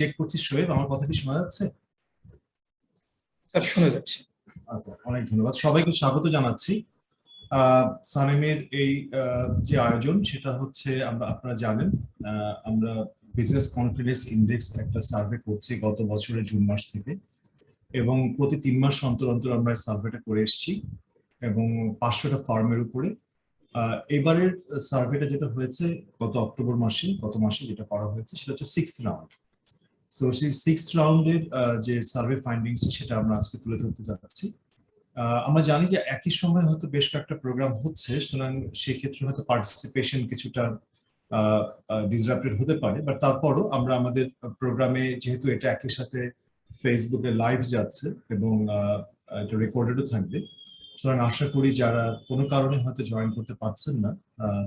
Check করছি। শোয়েব, আমার কথা কি শোনা যাচ্ছে? স্যার শোনা যাচ্ছে। আচ্ছা, অনেক ধন্যবাদ। সবাইকে স্বাগত জানাচ্ছি। সানেমের এই যে আয়োজন, সেটা হচ্ছে আপনারা জানেন আমরা বিজনেস কনফিডেন্স ইন্ডেক্স একটা সার্ভে করছি গত বছরের জুন মাস থেকে, এবং প্রতি 3 মাস অন্তর অন্তর আমরা সার্ভেটা করে এসেছি এবং 500টা ফার্মের উপরে। এবারের সার্ভেটা যেটা হয়েছে গত অক্টোবর মাসে, গত মাসে যেটা করা হয়েছে সেটা হচ্ছে 6th রাউন্ড। সো সেই 6th রাউন্ডের যে সার্ভে ফাইন্ডিংস সেটা আমরা আজকে তুলে ধরতে যাচ্ছি। আমরা জানি যে একই সময় হয়তো বেশ কয়েকটা প্রোগ্রাম হচ্ছে, সুতরাং সেই ক্ষেত্রে হয়তো পার্টিসিপেশন কিছুটা ডিসরাপ্টেড হতে পারে, বাট তারপরও আমরা আমাদের প্রোগ্রামে, যেহেতু এটা একই সাথে ফেসবুকে লাইভ যাচ্ছে এবং এটা রেকর্ডেডও থাকবে, সুতরাং আশা করি যারা কোনো কারণে হয়তো জয়েন করতে পারছেন না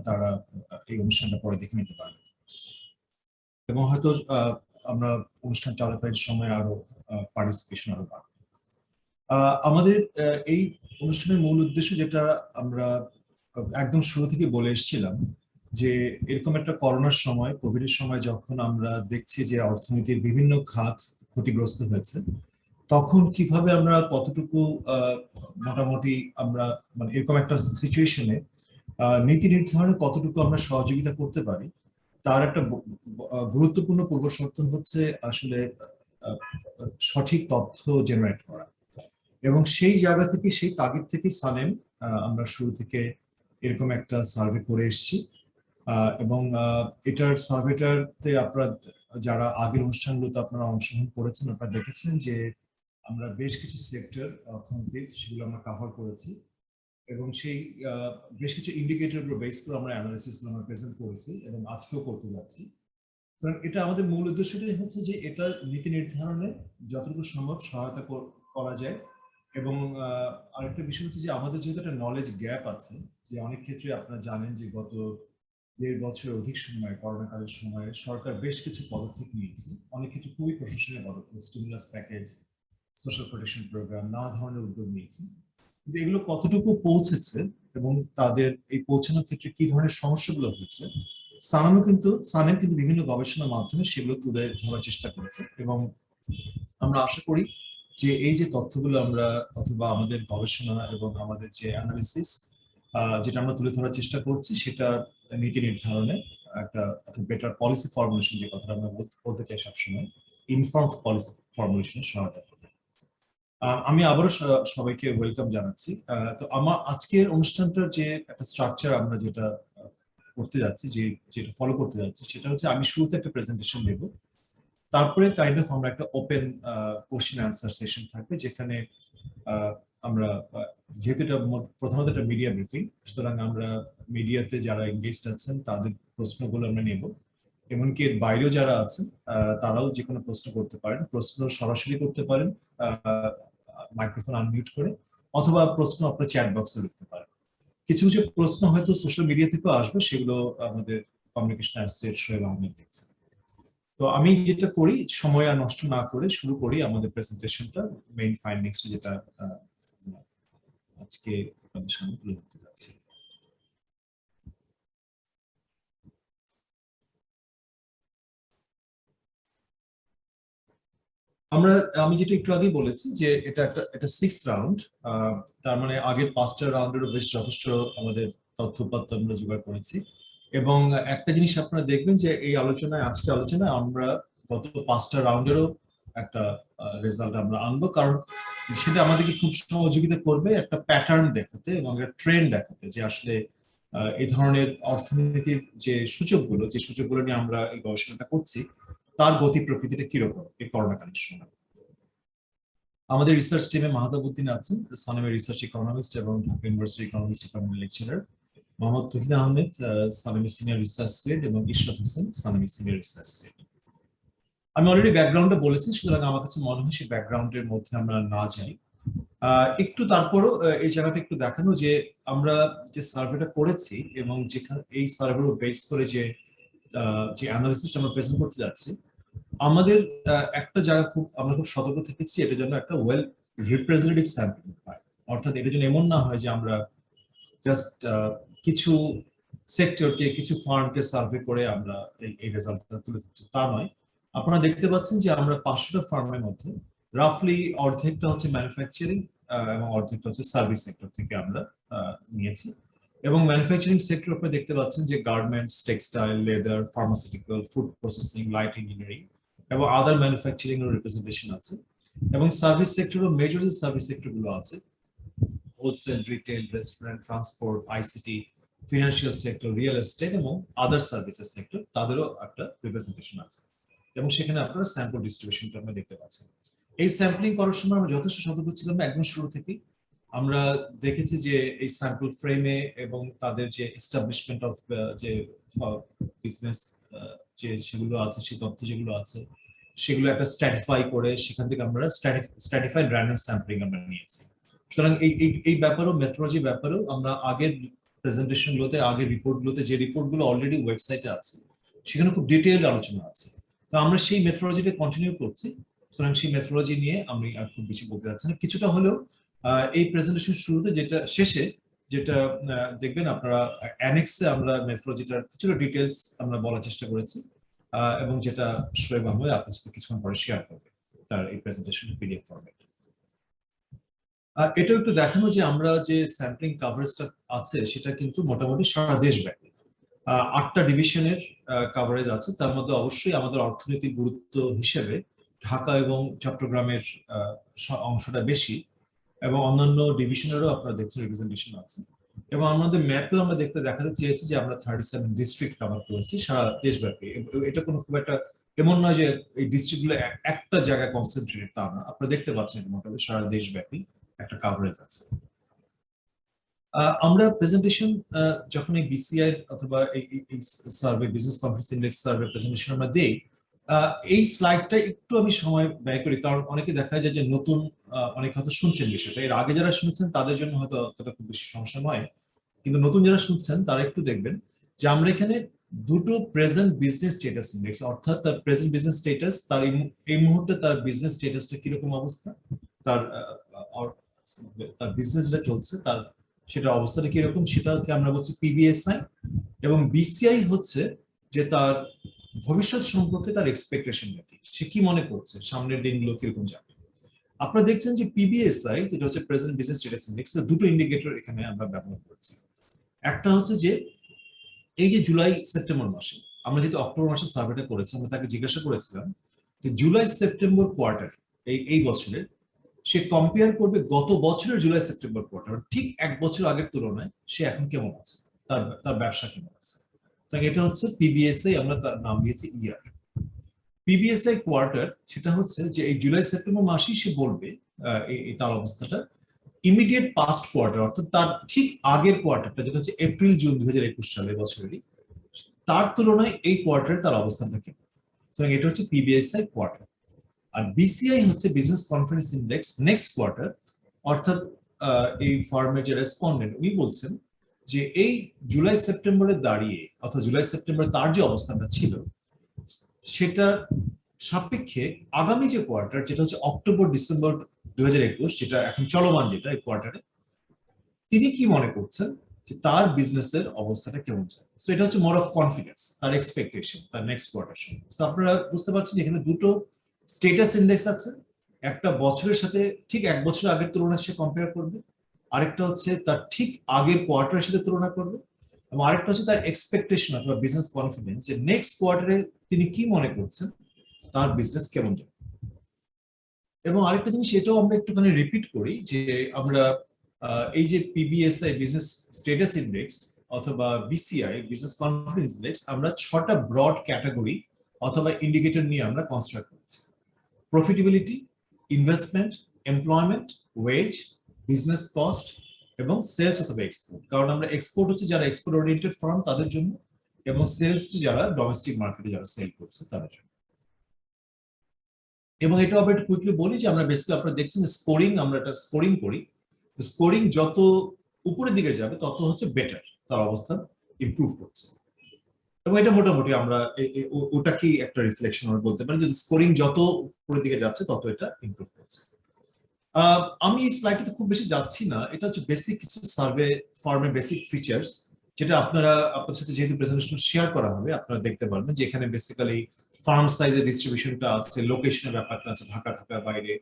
তারা এই অনুষ্ঠানটা পরে দেখে নিতে পারবে, এবং হয়তো আমরা অনুষ্ঠান চলাকালীন সময় আরো পার্টিসিপেশন আরো বাড়বে। আমাদের এই অনুষ্ঠানের মূল উদ্দেশ্য, যেটা আমরা একদম শুরু থেকে বলে এসেছিলাম, যে এরকম একটা করোনার সময়, কোভিড এর সময় যখন আমরা দেখছি যে অর্থনীতির বিভিন্ন খাত ক্ষতিগ্রস্ত হয়েছে, তখন কিভাবে আমরা কতটুকু মোটামুটি আমরা মানে এরকম একটা সিচুয়েশনে নীতি নির্ধারণে কতটুকু আমরা সহযোগিতা করতে পারি, তার একটা গুরুত্বপূর্ণ পূর্বশর্ত হচ্ছে আসলে সঠিক তথ্য জেনারেট করা। এবং সেই জায়গা থেকে, সেই তাগিদ থেকে সানেম আমরা শুরু থেকে এরকম একটা সার্ভে করে এসেছি, এবং এটার সার্ভেটাতে আপনারা যারা আগের অনুষ্ঠানগুলোতে আপনারা অংশগ্রহণ করেছেন, আপনারা দেখেছেন যে আমরা বেশ কিছু সেক্টর অর্থনৈতিক সেগুলো আমরা কভার করেছি, এবং সেই বেশ কিছু ইন্ডিকেটর উপর বেস করে আমরা অ্যানালিসিস আমরা প্রেজেন্ট করেছি এবং আজকেও করতে যাচ্ছি। কারণ এটা আমাদের মূল উদ্দেশ্যটাই হচ্ছে যে এটা নীতি নির্ধারণে যতটুকু সম্ভব সহায়তা করা যায়। এবং আরেকটা বিষয় হচ্ছে যে আমাদের যেহেতু একটা নলেজ গ্যাপ আছে, যে অনেক ক্ষেত্রে আপনারা জানেন যে গত 1.5 বছরের অধিক সময়, করোনাকালের সময় সরকার বেশ কিছু পদক্ষেপ নিয়েছে, অনেক ক্ষেত্রে খুবই প্রশংসনীয় পদক্ষেপ, stimulus package, social protection programme, নানা ধরনের উদ্যোগ নিয়েছে, কিন্তু এগুলো কতটুকু পৌঁছেছে এবং তাদের এই পৌঁছানোর ক্ষেত্রে কি ধরনের সমস্যাগুলো হচ্ছে, সানেম কিন্তু বিভিন্ন গবেষণার মাধ্যমে সেগুলো তুলে ধরার চেষ্টা করেছে। এবং আমরা আশা করি যে এই যে তথ্যগুলো আমরা, অথবা আমাদের গবেষণা এবং আমাদের যে অ্যানালিসিস যেটা আমরা তুলে ধরার চেষ্টা করছি, সেটা নীতি নির্ধারণে একটা বেটার পলিসি ফর্মুলেশন, যে কথাটা আমরা বলতে চাই সবসময়, ইনফর্ম পলিসি ফর্মুলেশনে সহায়তা করবে। আমি আবারও সবাইকে ওয়েলকাম জানাচ্ছি। তো আমার আজকের অনুষ্ঠানটার যে একটা স্ট্রাকচার আমরা যেটা করতে যাচ্ছি, যেটা ফলো করতে যাচ্ছি, সেটা হচ্ছে আমি শুরুতে একটা প্রেজেন্টেশন দেব, তারপরে কাইন্ড অফ আমরা একটা ওপেন কোশ্চেন অ্যান্সার সেশন থাকবে, যেখানে আমরা যেহেতু এটা প্রথমত একটা মিডিয়া ব্রিফিং, সুতরাং আমরা মিডিয়াতে যারা এনগেজড আছেন তাদের প্রশ্নগুলো আমরা নেব, এমনকি এর বাইরেও যারা আছেন তারাও যে কোনো প্রশ্ন করতে পারেন, প্রশ্ন সরাসরি করতে পারেন মাইক্রোফোন আনমিউট করে, অথবা প্রশ্ন আপনার চ্যাট বক্সে লিখতে পারেন। কিছু কিছু প্রশ্ন হয়তো সোশ্যাল মিডিয়া থেকেও আসবে, সেগুলো আমাদের কমিউনিকেশন অ্যাসোসিয়েট শোয়েব আহমেদ দেখছেন। তো আমি যেটা করি, সময় আর নষ্ট না করে শুরু করি আমাদের প্রেজেন্টেশনটা, মেইন ফাইন্ডিংস যেটা আজকে আপনাদের সামনে তুলে ধরতে যাচ্ছি। আমি যেটা একটু আগেই বলেছি যে এটা একটা 6th রাউন্ড, তার মানে আগের 5টা রাউন্ডেরও বেশ যথেষ্ট আমাদের তথ্য উপাত্ত আমরা জোগাড় করেছি। এবং একটা জিনিস আপনারা দেখবেন যে এই আলোচনায়, আজকে আলোচনায় আমরা গত 5টা রাউন্ডেরও একটা রেজাল্ট আমরা আনবো, কারণ সেটা আমাদেরকে খুব সহযোগিতা করবে একটা প্যাটার্ন দেখাতে এবং একটা ট্রেন্ড দেখাতে, যে আসলে এই ধরনের অর্থনীতির যে সূচকগুলো নিয়ে আমরা এই গবেষণাটা করছি, তার গতি প্রকৃতিটা কিরকম এই করোনাকালীন সময়। আমাদের রিসার্চ টিমে মাহতাবউদ্দিন আছেন, সানেমের রিসার্চ ইকোনমিস্ট এবং Dhaka university economics department lecturer, Mohammad Touhid Ahmed সানেমের সিনিয়র রিসার্চ লিড, এবং ইশরাত হোসেন সানেমের সিনিয়র রিসার্চ লিড। আমি অলরেডি ব্যাকগ্রাউন্ডে বলেছি, সুতরাং আমার কাছে মনে হয় সেই ব্যাকগ্রাউন্ডের মধ্যে আমরা না যাই। একটু তারপরও এই জায়গাটা একটু দেখানো যে আমরা যে সার্ভেটা করেছি এবং যেখানে এই সার্ভের বেস করে যে অ্যানালিসিসটা আমরা প্রেজেন্ট করতে যাচ্ছি, আমাদের একটা জায়গা আমরা খুব সতর্ক থেকেছি, এটার জন্য একটা ওয়েল রিপ্রেজেন্টেটিভ স্যাম্পল হয়। অর্থাৎ এটার জন্য এমন না হয় যে আমরা জাস্ট কিছু সেক্টরকে, কিছু ফার্মকে সার্ভে করে আমরা এই রেজাল্টটা তুলে দিচ্ছি, তা নয়। আপনারা দেখতে পাচ্ছেন যে আমরা 500টা ফার্মের মধ্যে রাফলি অর্ধেকটা হচ্ছে ম্যানুফ্যাকচারিং এবং অর্ধেকটা হচ্ছে সার্ভিস সেক্টর থেকে আমরা নিয়েছি। এবং ম্যানুফ্যাকচারিং সেক্টর আপনারা দেখতে পাচ্ছেন যে garments, textile, leather, pharmaceutical, food processing, light engineering এবং আদার ম্যানুফ্যাকচারিং এর রিপ্রেজেন্টেশন আছে। এবং সার্ভিস সেক্টরও মেজর যে সার্ভিস সেক্টরগুলো আছে, wholesale, retail, restaurant, transport, ICT, financial sector, real estate এবং আদার সার্ভিসেস সেক্টর, তাদেরও একটা রিপ্রেজেন্টেশন আছে। এবং সেখানে আপনারা স্যাম্পল ডিস্ট্রিবিউশনটা আমরা দেখতে পাচ্ছেন। এই স্যাম্পলিং করার সময় আমরা যথেষ্ট সতর্ক ছিলাম একদম শুরু থেকেই। আমরা দেখেছি যে এই স্যাম্পল ফ্রেমে এবং তাদের যে এস্টাবলিশমেন্ট অফ যে বিজনেস যে সেগুলো আছে, সেই তথ্য যেগুলো আছে সেগুলো একটা স্ট্র্যাটিফাই করে সেখান থেকে আমরা স্ট্র্যাটিফাইড র্যান্ডম স্যাম্পলিং আমরা নিয়েছি। সুতরাং এই ব্যাপারেও, মেথোলজি ব্যাপারেও আমরা আগের প্রেজেন্টেশনগুলোতে, আগের রিপোর্টগুলোতে, যে রিপোর্টগুলো অলরেডি ওয়েবসাইটে আছে সেখানে খুব ডিটেইলড আলোচনা আছে। তো আমরা সেই মেথোলজিটা কন্টিনিউ করছি। সুতরাং সেই মেথোলজি নিয়ে আমি আর খুব বেশি বলতে যাচ্ছি না। কিছুটা হলেও এই প্রেজেন্টেশন শুরুতে যেটা শেষে যেটা দেখবেন আপনারা অ্যানেক্সে আমরা মেথোলজিটার কিছুটা ডিটেইলস আমরা বলার চেষ্টা করেছি এবং যেটা শোয়েব আহমেদ আপনার সাথে কিছুক্ষণ পরে শেয়ার করবে তার এই প্রেজেন্টেশন পিডিএফ ফরম্যাট। এটা একটু দেখানো যে আমরা যে স্যাম্পলিং কভারেজটা আছে সেটা কিন্তু মোটামুটি সারা দেশব্যাপী 8টা ডিভিশনের কভারেজ আছে। তার মধ্যে অবশ্যই আমাদের অর্থনৈতিক গুরুত্ব হিসেবে ঢাকা এবং চট্টগ্রামের অংশটা বেশি এবং অন্যান্য ডিভিশনেরও আপনারা দেখছেন রিপ্রেজেন্টেশন আছে। এবং আমাদের ম্যাপেও আমরা দেখাতে চেয়েছি যে আমরা 37 ডিস্ট্রিক্ট কভার করেছি সারা দেশব্যাপী। এটা কোনো খুব একটা এমন নয় যে এই ডিস্ট্রিক্টগুলো একটা জায়গায় কনসেন্ট্রেটেড, তা না। আপনারা দেখতে পাচ্ছেন মোটামুটি সারা দেশব্যাপী একটা কভারেজ আছে। আমরা প্রেজেন্টেশন যখন এই বিসিআই অথবা এই survey, business conference index survey presentation আমরা দেই, এই স্লাইডটা একটু আমি সময় ব্যয় করি, কারণ অনেকে দেখা যায় যে নতুন অনেকে হয়তো শুনছেন বিষয়টা। এর আগে যারা শুনছেন তাদের জন্য হয়তো অতটা খুব বেশি সমস্যা নয়, কিন্তু নতুন যারা শুনছেন তারা একটু দেখবেন যে আমরা এখানে দুটো প্রেজেন্ট বিজনেস স্ট্যাটাস ইন্ডেক্স, অর্থাৎ তার প্রেজেন্ট বিজনেস স্ট্যাটাস, তার এই মুহূর্তে তার বিজনেস স্ট্যাটাসটা কিরকম অবস্থা, তার তার বিজনেস যেটা চলছে তার সেটা অবস্থাটা কিরকম, সেটাকে আমরা বলছি পিবিএসআই। এবং বিসিআই হচ্ছে যে তার ভবিষ্যৎ সম্পর্কে তার এক্সপেকটেশন কি, সে কি মনে করছে সামনের দিনগুলো কিরকম যাবে। আপনারা দেখছেন যে পিবিএসআই যেটা হচ্ছে প্রেজেন্ট বিজনেস স্ট্যাটাস ইন্ডেক্স, দুটো ইন্ডিকেটর এখানে আমরা ব্যবহার করছি। একটা হচ্ছে যে এই যে জুলাই সেপ্টেম্বর মাসে, আমরা যেহেতু অক্টোবর মাসে সার্ভেটা করেছি, আমরা তাকে জিজ্ঞাসা করেছিলাম যে জুলাই সেপ্টেম্বর কোয়ার্টার এই বছরের সে কম্পেয়ার করবে গত বছরের জুলাই সেপ্টেম্বর কোয়ার্টার, ঠিক এক বছর আগের তুলনায় সে এখন কেমন আছে, তার ব্যবসা কেমন আছে। এটা হচ্ছে পিবিএসআই, আমরা তার নাম দিয়েছি ইয়ার। পিবিএসআই কোয়ার্টার সেটা হচ্ছে যে এই জুলাই সেপ্টেম্বর মাসেই সে বলবে তার অবস্থাটা ইমিডিয়েট পাস্ট কোয়ার্টার, অর্থাৎ তার ঠিক আগের কোয়ার্টারটা যেটা হচ্ছে এপ্রিল জুন 2021 সালের বছরেরই, তার তুলনায় এই কোয়ার্টারে তার অবস্থানটা কেমন। সুতরাং এটা হচ্ছে পিবিএসআই কোয়ার্টার। আর বিসিআই হচ্ছে business conference index next quarter, অর্থাৎ এই ফার্মের যে রেসপন্ডেন্ট উনি বলছেন যে এই জুলাই সেপ্টেম্বরে দাঁড়িয়ে, অর্থাৎ জুলাই সেপ্টেম্বরে তার যে অবস্থানটা ছিল সেটার সাপেক্ষে আগামী যে কোয়ার্টার যেটা হচ্ছে অক্টোবর ডিসেম্বর 2021, যেটা এখন চলমান, যেটা এই কোয়ার্টারে তিনি কি মনে করছেন যে তার বিজনেসের অবস্থাটা কেমন যাবে। সো এটা হচ্ছে মোর অফ কনফিডেন্স, তার এক্সপেকটেশন তার নেক্সট কোয়ার্টার সম্পর্কে। সো আপনারা বুঝতে পারছেন এখানে দুটো স্ট্যাটাস ইন্ডেক্স আছে, একটা বছরের সাথে ঠিক এক বছর আগের তুলনায় সে কম্পেয়ার করবে, আরেকটা হচ্ছে তার ঠিক আগের কোয়ার্টারের সাথে তুলনা করবে, এবং আরেকটা হচ্ছে তার এক্সপেকটেশন অথবা বিজনেস কনফিডেন্স যে নেক্সট কোয়ার্টারে তিনি কি মনে করছেন তার বিজনেস কেমন যাবে। এবং আরেকটা জিনিস এটাও আমরা একটুখানি রিপিট করি যে আমরা এই যে পিবিএসআই বিজনেস স্ট্যাটাস ইন্ডেক্স অথবা বিসিআই বিজনেস কনফিডেন্স ইন্ডেক্স, আমরা 6টা ব্রড ক্যাটাগরি অথবা ইন্ডিকেটর নিয়ে আমরা কনস্ট্রাক্ট করেছি: profitability, investment, employment, wage, business cost এবং সেলস অথবা এক্সপোর্ট। কারণ আমরা এক্সপোর্ট হচ্ছে যারা এক্সপোর্ট ওরিয়েন্টেড ফার্ম তাদের জন্য, এবং সেলস যারা ডোমেস্টিক মার্কেটে যারা সেল করছে তাদের জন্য। এবং এটা আবার একটু কুইকলি বলি যে আমরা বেসিক্যালি আপনারা দেখছেন স্কোরিং, আমরা একটা স্কোরিং করি, স্কোরিং যত উপরের দিকে যাবে তত হচ্ছে বেটার, তার অবস্থা ইমপ্রুভ করছে। এবং এটা মোটামুটি আমরা ওটাকেই একটা রিফ্লেকশন আমরা বলতে পারি, যদি স্কোরিং যত উপরের দিকে যাচ্ছে তত এটা ইমপ্রুভ করছে। আমি এই স্লাইডটাতে খুব বেশি যাচ্ছি না, এটা হচ্ছে বেসিক কিছু সার্ভে ফর্মের বেসিক ফিচার্স, যেটা আপনার সাথে যেহেতু প্রেজেন্টেশন শেয়ার করা হবে আপনারা দেখতে পারবেন যে এখানে বেসিক্যালি ফার্ম সাইজের ডিস্ট্রিবিউশনটা আছে, লোকেশনের ব্যাপারটা আছে, ঢাকা বাইরে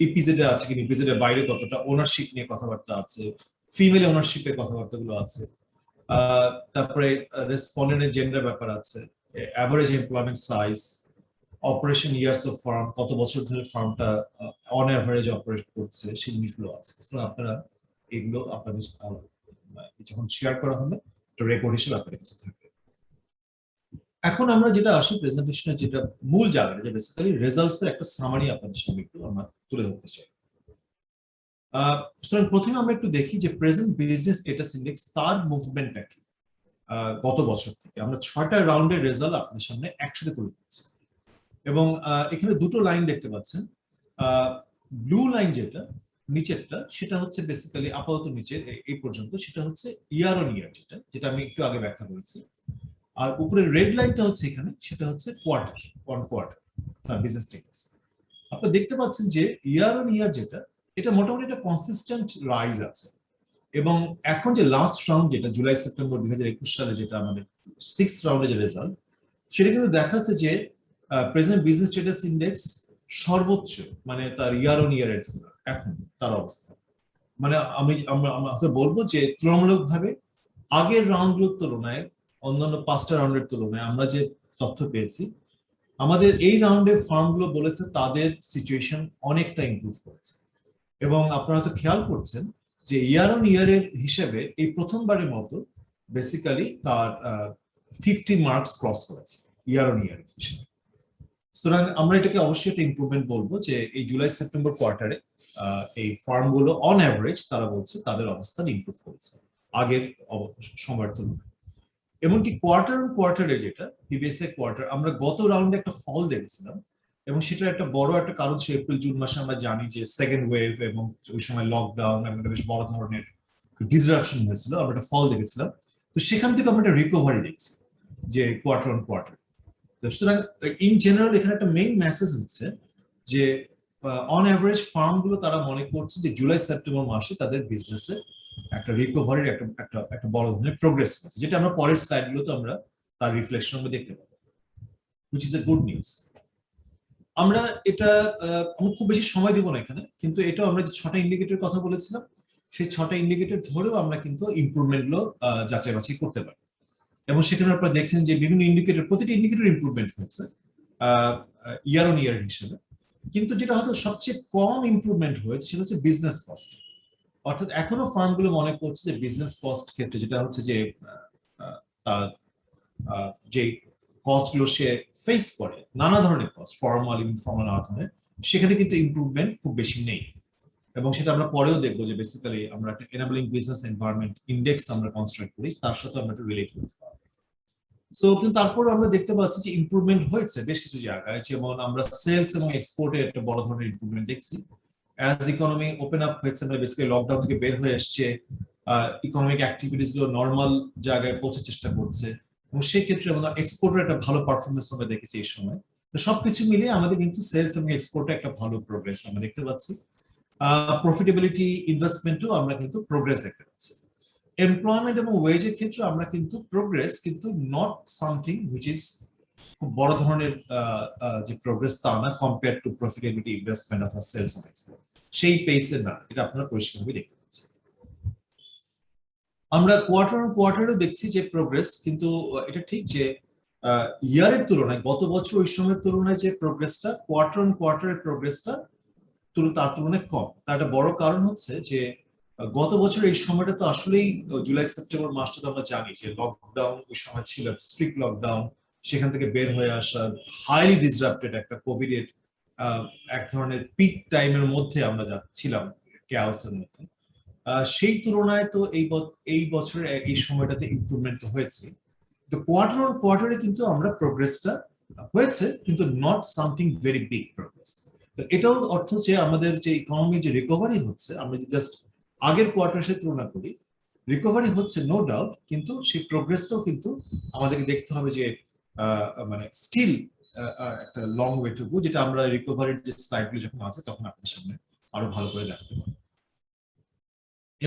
ইপিজেডে আছে কিন্তু ইপিজেডের বাইরে কতটা, ওনারশিপ নিয়ে কথাবার্তা আছে, ফিমেল ওনারশিপের কথাবার্তাগুলো আছে, তারপরে রেসপন্ডেন্টের জেন্ডার ব্যাপার আছে, average employment size, operation years of farm, কত বছর ধরে ফার্মটা অন অ্যাভারেজ অপারেট করছে, সেই জিনিসগুলো আছে। আপনারা এগুলো আপনাদের যখন শেয়ার করা হবে রেকর্ড হিসেবে আপনাদের কাছে থাকবে। এখন আমরা যেটা আসি প্রেজেন্টেশনের যেটা মূল জায়গা, যে বেসিক্যালি রেজাল্টস এর একটা সামারি আপনাদের সামনে একটু আমরা তুলে ধরতে চাই। সুতরাং প্রথমে আমরা একটু দেখি যে প্রেজেন্ট বিজনেস স্ট্যাটাস ইন্ডেক্স তার মুভমেন্টটা কি গত বছর থেকে। আমরা 6টা রাউন্ডের রেজাল্ট আপনাদের সামনে একসাথে তুলে ধরছি এবং এখানে দুটো লাইন দেখতে পাচ্ছেন। ব্লু লাইন যেটা নিচেরটা সেটা হচ্ছে বেসিক্যালি আপাতত নিচের এই পর্যন্ত, সেটা হচ্ছে ইয়ার অন ইয়ার, যেটা আমি একটু আগে ব্যাখ্যা করেছি। আর উপরে রেড লাইনটা হচ্ছে এখানে, সেটা হচ্ছে কোয়ার্টার অন কোয়ার্টার তার বিজনেস স্ট্যাটাস। আপনারা দেখতে পাচ্ছেন যে ইয়ার অন ইয়ার যেটা, এটা মোটামুটি একটা কনসিস্টেন্ট রাইজ আছে। এবং এখন যে লাস্ট রাউন্ড যেটা জুলাই সেপ্টেম্বর 2021 সালে যেটা আমাদের 6th রাউন্ডে যে রেজাল্ট, সেটা কিন্তু দেখা যাচ্ছে যে প্রেজেন্ট বিজনেস স্ট্যাটাস ইন্ডেক্স সর্বোচ্চ, মানে তার ইয়ার অন ইয়ার এর এখন তার অবস্থা, মানে আমরা বলবো যে তুলনামূলকভাবে আগের রাউন্ডগুলোর তুলনায়, অন্যান্য 5টা রাউন্ডের তুলনায় আমরা যে তথ্য পেয়েছি, আমাদের এই রাউন্ডে ফার্মগুলো বলেছে তাদের সিচুয়েশন অনেকটা ইমপ্রুভ করেছে। এবং আপনারা হয়তো খেয়াল করছেন যে ইয়ার অন ইয়ারের হিসেবে এই প্রথমবারের মতো বেসিক্যালি তার 50 মার্কস ক্রস করেছে ইয়ার অন ইয়ার হিসেবে। সুতরাং আমরা এটাকে অবশ্যই একটা ইমপ্রুভমেন্ট বলবো যে এই জুলাই সেপ্টেম্বর কোয়ার্টারে এই ফার্মগুলো অন অ্যাভারেজ তারা বলছে তাদের অবস্থান ইমপ্রুভ করেছে আগের সময়ের তুলনায়। এমনকি কোয়ার্টার অন কোয়ার্টারে যেটা পিবিএসএ কোয়ার্টার, আমরা গত রাউন্ডে একটা ফল দেখেছিলাম এবং সেটার একটা বড় একটা কারণ ছিল এপ্রিল জুন মাসে আমরা জানি যে সেকেন্ড ওয়েভ এবং ওই সময় লকডাউন এবং বেশ বড় ধরনের ডিসরাপশন হয়েছিল, আমরা একটা ফল দেখেছিলাম। তো সেখান থেকে আমরা একটা রিকভারি দেখছি যে কোয়ার্টার অন কোয়ার্টার। সুতরাং ইন জেনারেল এখানে একটা মেইন মেসেজ হচ্ছে যে অন অ্যাভারেজ ফার্মগুলো তারা মনে করছে যে জুলাই সেপ্টেম্বর মাসে তাদের বিজনেসে একটা রিকভারির একটা বড় ধরনের প্রোগ্রেস আছে, যেটা আমরা পরের স্লাইডগুলোতে আমরা তার রিফ্লেকশন আমরা দেখতে পাবো, which is a good news. আমরা এটা আমরা খুব বেশি সময় দিব না এখানে, কিন্তু এটা আমরা যে 6টা ইন্ডিকেটর কথা বলেছিলাম, সেই 6টা ইন্ডিকেটর ধরেও আমরা কিন্তু ইমপ্রুভমেন্ট গুলো যাচাই বাছাই করতে পারি। এবং সেখানে আপনারা দেখছেন যে বিভিন্ন ইন্ডিকেটর, প্রতিটি ইন্ডিকেটর ইমপ্রুভমেন্ট হয়েছে ইয়ার অন ইয়ার হিসেবে। কিন্তু যেটা হয়তো সবচেয়ে কম ইমপ্রুভমেন্ট হয়েছে সেটা হচ্ছে বিজনেস কস্ট। অর্থাৎ এখনো ফার্মগুলো মনে করছে যে বিজনেস কস্ট ক্ষেত্রে যেটা হচ্ছে যে তার যে কস্টগুলো সে ফেস করে, নানা ধরনের কস্ট, ফর্মাল ইনফর্মাল নানা ধরনের, সেখানে কিন্তু ইমপ্রুভমেন্ট খুব বেশি নেই। এবং সেটা আমরা পরেও দেখবো যে বেসিক্যালি আমরা একটা এনাবলিং বিজনেস এনভায়রনমেন্ট ইন্ডেক্স আমরা কনস্ট্রাক্ট করি, তার সাথে আমরা একটু রিলেট করতে পারবো। সো কিন্তু তারপর আমরা দেখতে পাচ্ছি যে ইমপ্রুভমেন্ট হয়েছে বেশ কিছু জায়গায়, যেমন আমরা সেলস এবং এক্সপোর্টে একটা বড় ধরনের ইমপ্রুভমেন্ট দেখছি। অ্যাজ ইকোনমি ওপেন আপ হয়েছে, মানে বেসিক্যালি লকডাউন থেকে বের হয়ে আসছে, ইকোনমিক অ্যাক্টিভিটিস গুলো নর্মাল জায়গায় পৌঁছার চেষ্টা করছে, এবং সেই ক্ষেত্রে আমাদের এক্সপোর্টের একটা ভালো পারফরমেন্স আমরা দেখেছি এই সময়। তো সবকিছু মিলিয়ে আমাদের কিন্তু সেলস এবং এক্সপোর্টে একটা ভালো প্রোগ্রেস আমরা দেখতে পাচ্ছি। প্রফিটেবিলিটি ইনভেস্টমেন্টও আমরা কিন্তু প্রোগ্রেস দেখতে পাচ্ছি। এমপ্লয়মেন্ট এবং ওয়েজের ক্ষেত্রে আমরা কিন্তু প্রোগ্রেস, কিন্তু নট সামথিং হুইচ ইজ খুব বড় ধরনের যে প্রোগ্রেস তা না, কম্পেয়ার টু প্রফিটেবিলিটি ইনভেস্টমেন্ট অথবা সেলস অফ এক্সপোর্ট, সেই পেসে না, এটা আপনারা পরিষ্কারভাবে দেখতে পাচ্ছেন। আমরা কোয়ার্টার অন কোয়ার্টারে দেখছি যে প্রোগ্রেস, কিন্তু এটা ঠিক যে ইয়ারের তুলনায় গত বছর ওই সময়ের তুলনায় যে প্রোগ্রেসটা, কোয়ার্টার অন কোয়ার্টারের প্রোগ্রেসটা তার তুলনায় কম। তার একটা বড় কারণ হচ্ছে যে গত বছর এই সময়টা তো আসলেই জুলাই সেপ্টেম্বর মাসটা তো আমরা জানি যে লকডাউন ওই সময় ছিল, স্ট্রিক্ট লকডাউন, সেখান থেকে বের হয়ে আসা, হাইলি ডিসরাপ্টেড একটা কোভিড এর এক ধরনের পিক টাইমের মধ্যে আমরা যাচ্ছিলাম, ক্যাওসের মধ্যে। সেই তুলনায় তো এই বছরের এই সময়টাতে ইমপ্রুভমেন্ট হয়েছে। তো কোয়ার্টার অন কোয়ার্টারে কিন্তু আমরা প্রোগ্রেসটা হয়েছে, কিন্তু not something very big progress. তো এটাও অর্থ যে আমাদের যে ইকোনমি যে রিকভারি হচ্ছে, আমরা যদি জাস্ট আগের কোয়ার্টারের সাথে তুলনা করি, রিকভারি হচ্ছে নো ডাউট, কিন্তু সেই প্রোগ্রেসটাও কিন্তু আমাদেরকে দেখতে হবে যে মানে স্টিল একটা লং ওয়ে টু গো, যেটা আমরা রিকভারির যে স্লাইডগুলো যখন আছে তখন আপনাদের সামনে আরো ভালো করে দেখাতে পারবো।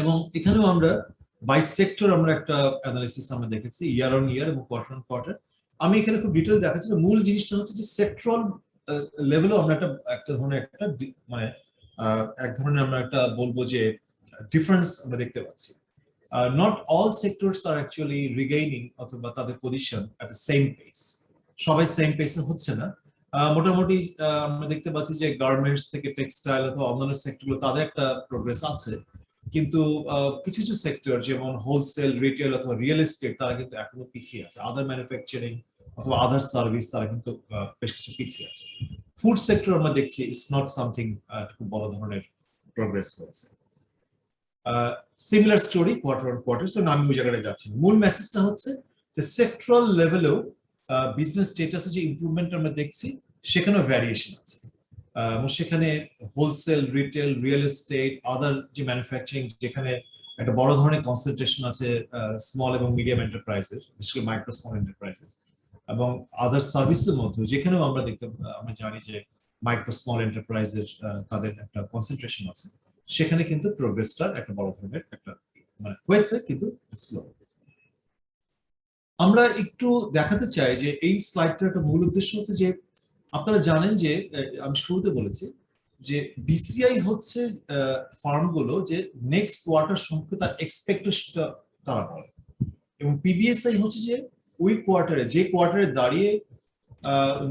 এবং এখানেও আমরা বাই সেক্টর আমরা একটা অ্যানালিসিস আমরা দেখেছি, ইয়ার অন ইয়ার এবং কোয়ার্টার অন কোয়ার্টার। আমি এখানে খুব ডিটেল দেখাচ্ছি না, মূল জিনিসটা হচ্ছে যে সেক্টরাল লেভেলেও আমরা একটা ধরনের একটা মানে এক ধরনের আমরা একটা বলবো যে ডিফারেন্স আমরা দেখতে পাচ্ছি। Not all sectors are actually regaining অথবা তাদের position at the same pace, সবাই সেম পেসে হচ্ছে না। মোটামুটি আমরা দেখতে পাচ্ছি যে গার্মেন্টস থেকে টেক্সটাইল অথবা অন্যান্য সেক্টরগুলো তাদের একটা প্রোগ্রেস আছে, কিন্তু কিছু কিছু সেক্টর যেমন হোলসেল, রিটেল অথবা রিয়েল এস্টেট তারা কিন্তু এখনো পিছিয়ে আছে। আদার ম্যানুফ্যাকচারিং অথবা আদার সার্ভিস তারা কিন্তু বেশ কিছু পিছিয়ে আছে। ফুড সেক্টর আমরা দেখছি ইটস নট সামথিং খুব বড় ধরনের প্রোগ্রেস হয়েছে। Similar story quarter on quarter, তো আমি ওই জায়গায় যাচ্ছি। মূল মেসেজটা হচ্ছে যে সেক্টরাল লেভেলেও বিজনেস স্টেটাসে যে ইমপ্রুভমেন্ট আমরা দেখছি সেখানেও ভ্যারিয়েশন আছে। সেখানে হোলসেল, রিটেল, রিয়েল এস্টেট, আদার যে ম্যানুফ্যাকচারিং যেখানে একটা বড় ধরনের কনসেন্ট্রেশন আছে স্মল এবং মিডিয়াম এন্টারপ্রাইজের, বিশেষ করে মাইক্রো স্মল এন্টারপ্রাইজের, এবং আদার সার্ভিসের মধ্যে যেখানেও আমরা জানি যে মাইক্রো স্মল এন্টারপ্রাইজের তাদের একটা কনসেন্ট্রেশন আছে, সেখানে কিন্তু প্রোগ্রেসটা একটা বড় ধরনের একটা মানে হয়েছে, কিন্তু স্লো। আমরা একটু দেখাতে চাই যে এই স্লাইডটার একটা মূল উদ্দেশ্য হচ্ছে যে আপনারা জানেন যে আমি শুরুতে বলেছি যে বিসিআই হচ্ছে ফার্মগুলো যে নেক্সট কোয়ার্টার সম্পর্কে তার এক্সপেকটেশনটা তারা বলে, এবং পিবিএসআই হচ্ছে যে ওই কোয়ার্টারে যে কোয়ার্টারে দাঁড়িয়ে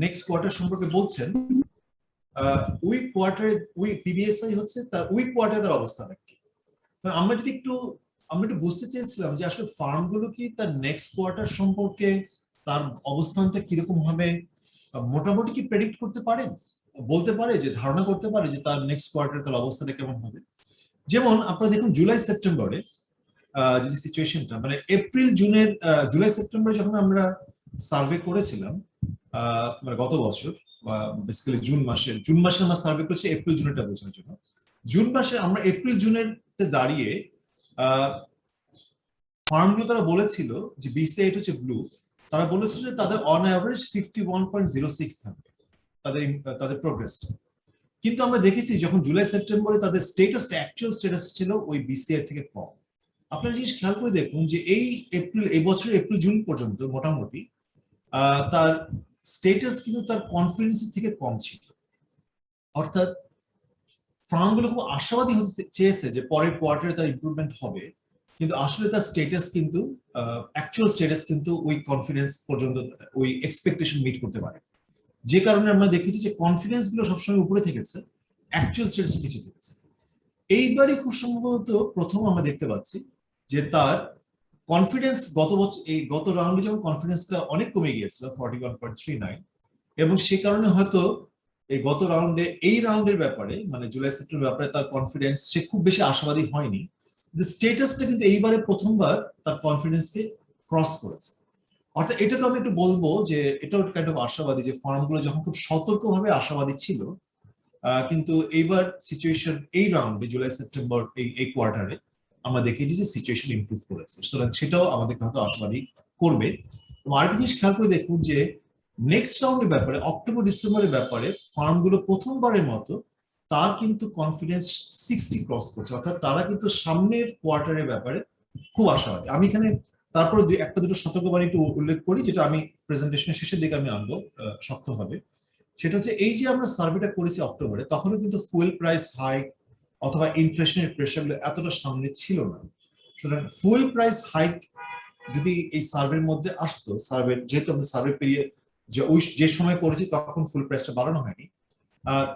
নেক্সট কোয়ার্টার সম্পর্কে বলছেন, ওই কোয়ার্টারে ওই পিবিএসআই হচ্ছে তার ওই কোয়ার্টারে তার অবস্থান কি। আমরা একটু বুঝতে চেয়েছিলাম যে আসলে ফার্মগুলো কি তার নেক্সট কোয়ার্টার সম্পর্কে তার অবস্থানটা কিরকম হবে মোটামুটি কি প্রেডিক্ট করতে পারেন, বলতে পারে যে ধারণা করতে পারে যে তার নেক্সট কোয়ার্টারে তার অবস্থাটা কেমন হবে। যেমন আপনারা দেখুন জুলাই সেপ্টেম্বরে যদি সিচুয়েশনটা মানে এপ্রিল জুনের জুলাই সেপ্টেম্বরে যখন আমরা সার্ভে করেছিলাম মানে গত বছর বা বেসিক্যালি জুন মাসে আমরা সার্ভে করেছি এপ্রিল জুনেরটা বোঝানোর জন্য। জুন মাসে আমরা এপ্রিল জুনের দাঁড়িয়ে ফার্মগুলো তারা বলেছিল যে বিসিআই হচ্ছে ব্লু, তারা বলেছিল যে তাদের অন অ্যাভারেজ 51.06 থাকবে তাদের প্রোগ্রেসটা। কিন্তু আমরা দেখেছি যখন জুলাই সেপ্টেম্বরে তাদের স্ট্যাটাসটা অ্যাকচুয়াল স্ট্যাটাস ছিল ওই বিসিআই থেকে কম। আপনারা জিনিস খেয়াল করে দেখুন যে এই বছরের এপ্রিল জুন পর্যন্ত মোটামুটি তার স্ট্যাটাস কিন্তু তার কনফিডেন্সের থেকে কম ছিল। অর্থাৎ ফার্মগুলো খুব আশাবাদী হতে চেয়েছে যে পরের কোয়ার্টারে তার ইমপ্রুভমেন্ট হবে, কিন্তু আসলে তার স্ট্যাটাস কিন্তু অ্যাকচুয়াল স্ট্যাটাস কিন্তু ওই কনফিডেন্স পর্যন্ত ওই এক্সপেকটেশন মিট করতে পারে। যে কারণে আমরা দেখেছি যে কনফিডেন্স গুলো সবসময় উপরে থেকেছে, অ্যাকচুয়াল স্ট্যাটাস কিছু থেকেছে। এইবারই খুব সম্ভবত প্রথম আমরা দেখতে পাচ্ছি যে তার কনফিডেন্স গত রাউন্ডে যেমন কনফিডেন্সটা অনেক কমে গিয়েছিল 41.39, এবং সে কারণে হয়তো এই গত রাউন্ডে এই রাউন্ডের ব্যাপারে মানে জুলাই সেপ্টেম্বর ব্যাপারে তার কনফিডেন্স সে খুব বেশি আশাবাদী হয়নি। স্ট্যাটাসটা কিন্তু এইবারে প্রথমবার তার কনফিডেন্সকে ক্রস করেছে। অর্থাৎ এটাকে আমি একটু বলবো যে এটাও কাইন্ড অফ আশাবাদী যে ফার্মগুলো যখন খুব সতর্কভাবে আশাবাদী ছিল, কিন্তু এইবার সিচুয়েশন এই রাউন্ডে জুলাই সেপ্টেম্বর এই কোয়ার্টারে আমরা দেখেছি যে সিচুয়েশন ইমপ্রুভ করেছে, সুতরাং সেটাও আমাদেরকে হয়তো আশাবাদী করবে। এবং আরেকটা জিনিস খেয়াল করে দেখুন যে নেক্সট রাউন্ডের ব্যাপারে অক্টোবর ডিসেম্বরের ব্যাপারে ফার্মগুলো প্রথমবারের মতো তার কিন্তু কনফিডেন্স 60 ক্রস করছে, অর্থাৎ তারা কিন্তু সামনের কোয়ার্টারের ব্যাপারে খুব আশাবাদী। আমি এখানে তারপর একটা দুটো সতর্কবাণী একটু উল্লেখ করি যেটা আমি প্রেজেন্টেশনের শেষের দিকে আমি আনবো শক্ত হবে। সেটা হচ্ছে এই যে আমরা সার্ভেটা করেছি অক্টোবরে, তখনও কিন্তু ফুয়েল প্রাইস হাইক অথবা ইনফ্লেশনের প্রেশারগুলো এতটা সামনে ছিল না। সুতরাং ফুয়েল প্রাইস হাইক যদি এই সার্ভের মধ্যে আসতো, যেহেতু আমাদের সার্ভে পিরিয়ড যে সময় করেছি তখন ফুয়েল প্রাইসটা বাড়ানো হয়নি,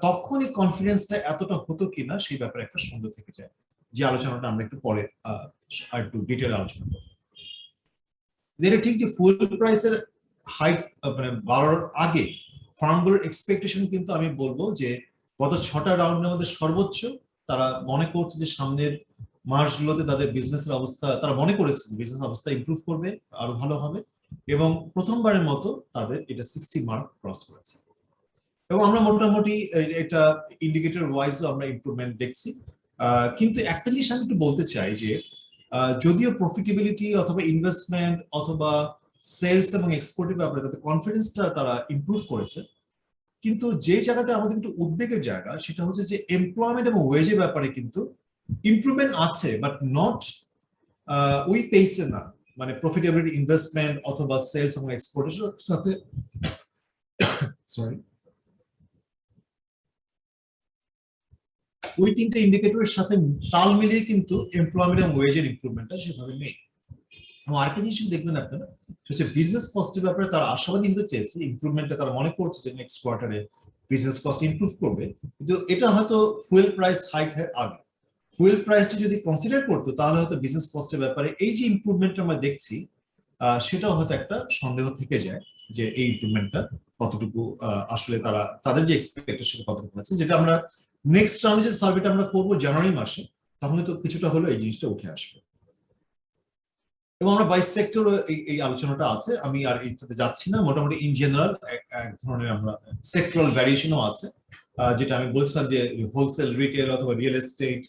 তখন এই কনফিডেন্সটা এতটা হতো কিনা সেই ব্যাপারে একটা সন্দেহ থেকে যায়, যে আলোচনাটা আমরা একটু পরে আর একটু ডিটেল আলোচনা করব। যেটা ঠিক যে ফুয়েল প্রাইসের হাইক মানে বাড়ার আগে ফার্মগুলোর এক্সপেকটেশন কিন্তু আমি বলবো যে গত 6টা রাউন্ডের মধ্যে সর্বোচ্চ তারা মনে করছে যে সামনের মাসগুলোতে তাদের বিজনেসের অবস্থা, তারা মনে করেছে বিজনেস অবস্থা ইমপ্রুভ করবে, আরো ভালো হবে, এবং প্রথমবারের মতো তাদের এটা 60 মার্ক ক্রস করেছে। এবং আমরা মোটামুটি এটা ইন্ডিকেটর ওয়াইজও আমরা ইমপ্রুভমেন্ট দেখছি। কিন্তু একটা জিনিস আমি একটু বলতে চাই যে যদিও প্রফিটেবিলিটি অথবা ইনভেস্টমেন্ট অথবা সেলস এবং এক্সপোর্টের ব্যাপারে তাদের কনফিডেন্সটা তারা ইমপ্রুভ করেছে, কিন্তু যে জায়গাটা আমাদের একটু উদ্বেগের জায়গা সেটা হচ্ছে যে এমপ্লয়মেন্ট এবং ওয়েজের ব্যাপারে কিন্তু ইমপ্রুভমেন্ট আছে, বাট নট ওই পেসে না। মানে প্রফিটেবিলিটি ইনভেস্টমেন্ট অথবা সেলস এবং এক্সপোর্টের সাথে সরি ওই তিনটা ইন্ডিকেটরের সাথে তাল মিলিয়ে কিন্তু এমপ্লয়মেন্ট এবং ওয়েজের ইমপ্রুভমেন্টটা সেভাবে নেই। এবং আরেকটা জিনিস দেখবেন আপনারা হচ্ছে বিজনেস কস্টের ব্যাপারে তারা আশাবাদী হতে চেয়েছে, ইমপ্রুভমেন্টটা তারা মনে করছে যে নেক্সট কোয়ার্টারে বিজনেস কস্ট ইমপ্রুভ করবে, কিন্তু এটা হয়তো ফুয়েল প্রাইস হাইক এর আগে। ফুয়েল প্রাইসটা যদি কনসিডার করতো তাহলে হয়তো বিজনেস কস্টের ব্যাপারে এই যে ইমপ্রুভমেন্ট আমরা দেখছি সেটাও হয়তো একটা সন্দেহ থেকে যায় যে এই ইমপ্রুভমেন্টটা কতটুকু আসলে তাদের যে এক্সপেকটেশন কতটুকু আছে, যেটা আমরা নেক্সট রাউন্ডে যে সার্ভেটা আমরা করবো জানুয়ারি মাসে তখন তো কিছুটা হলো এই জিনিসটা উঠে আসবে। এবং আমরা বাই সেক্টর এই আলোচনাটা আছে, আমি আর এইটাতে যাচ্ছি না। মোটামুটি ইন জেনারেল এক ধরনের আমরা সেক্টরাল ভ্যারিয়েশনও আছে, যেটা আমি বলছিলাম যে হোলসেল, রিটেল অথবা রিয়েল এস্টেট,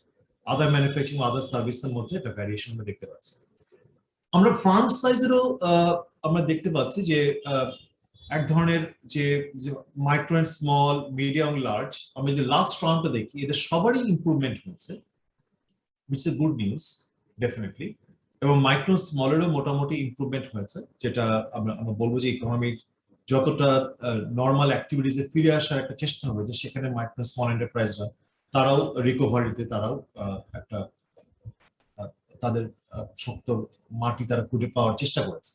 আদার ম্যানুফ্যাকচারিং, আদার সার্ভিসের মধ্যে একটা ভ্যারিয়েশন আমরা দেখতে পাচ্ছি। আমরা ফান্ড সাইজেরও আমরা দেখতে পাচ্ছি যে এক ধরনের যে micro and small, medium, large, আমরা যদি লাস্ট রাউন্ডটা দেখি এদের সবারই ইমপ্রুভমেন্ট হয়েছে, which is good news definitely। এবং মাইক্রো স্মলেরও মোটামুটি ইমপ্রুভমেন্ট হয়েছে, যেটা আমরা বলবো যে ইকোনমির যতটা নর্মাল অ্যাক্টিভিটিসে ফিরে আসার একটা চেষ্টা হবে, যে সেখানে মাইক্রো স্মল এন্টারপ্রাইজরা তারাও রিকভারিতে তারাও একটা তাদের শক্ত মাটি তারা খুঁজে পাওয়ার চেষ্টা করেছে।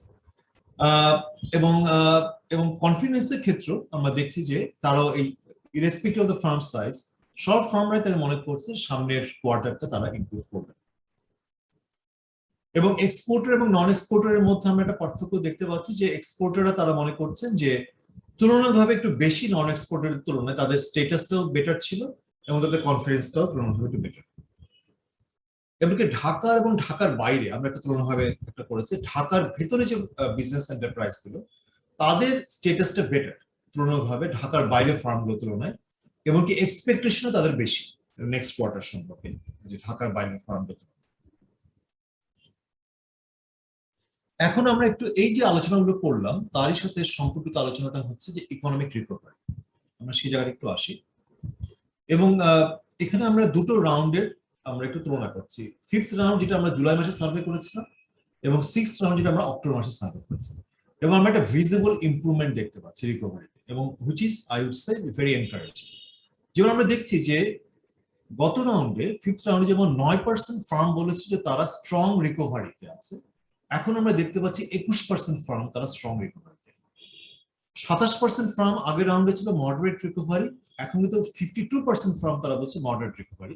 এবং কনফিডেন্সের ক্ষেত্রেও আমরা দেখছি যে তারাও এই irrespective of the firm size সব ফার্মরাই তারা মনে করছে সামনের কোয়ার্টারটা তারা ইমপ্রুভ করবে। এবং এক্সপোর্টার এবং নন এক্সপোর্টারের মধ্যে আমরা একটা পার্থক্য দেখতে পাচ্ছি যে এক্সপোর্টাররা তারা মনে করছেন যে তুলনাভাবে একটু বেশি নন এক্সপোর্টারের তুলনায় তাদের স্ট্যাটাসটাও বেটার ছিল এবং তাদের কনফিডেন্সটাও তুলনাভাবে একটু বেটার। এমনকি ঢাকা এবং ঢাকার বাইরে আমরা একটা তুলনাভাবে একটা করেছি, ঢাকার ভেতরে যে বিজনেস এন্টারপ্রাইজ গুলো তাদের স্ট্যাটাসটা বেটার তুলনাভাবে ঢাকার বাইরে ফার্মগুলোর তুলনায়, এমনকি এক্সপেকটেশনও তাদের বেশি নেক্সট কোয়ার্টার সম্পর্কে যে ঢাকার বাইরের ফার্মগুলো। এখন আমরা একটু এই যে আলোচনাগুলো করলাম তারই সাথে সম্পর্কিত আলোচনাটা হচ্ছে যে ইকোনমিক রিকভারি, আমরা সেই জায়গায় একটু আসি। এবং এখানে আমরা দুটো রাউন্ডের আমরা একটু তুলনা করছি, ফিফথ রাউন্ড যেটা আমরা জুলাই মাসে সার্ভে করেছিলাম এবং সিক্সথ রাউন্ড যেটা আমরা অক্টোবর মাসে সার্ভে করেছিলাম, এবং আমরা একটা ভিজিবল ইমপ্রুভমেন্ট দেখতে পাচ্ছি রিকভারিতে, এবং which is I would say very encouraging. যেমন আমরা দেখছি যে গত রাউন্ডে ফিফথ রাউন্ডে যেমন 9% ফার্ম বলেছে যে তারা স্ট্রং রিকভারিতে আছে, এখন আমরা দেখতে পাচ্ছি 21% ফার্ম তারা স্ট্রং রিকভারিতে। 27% ফার্ম আগের রাউন্ডে ছিল মডারেট রিকভারি, এখন কিন্তু 52% ফার্ম তারা বলছে মডারেট রিকভারি।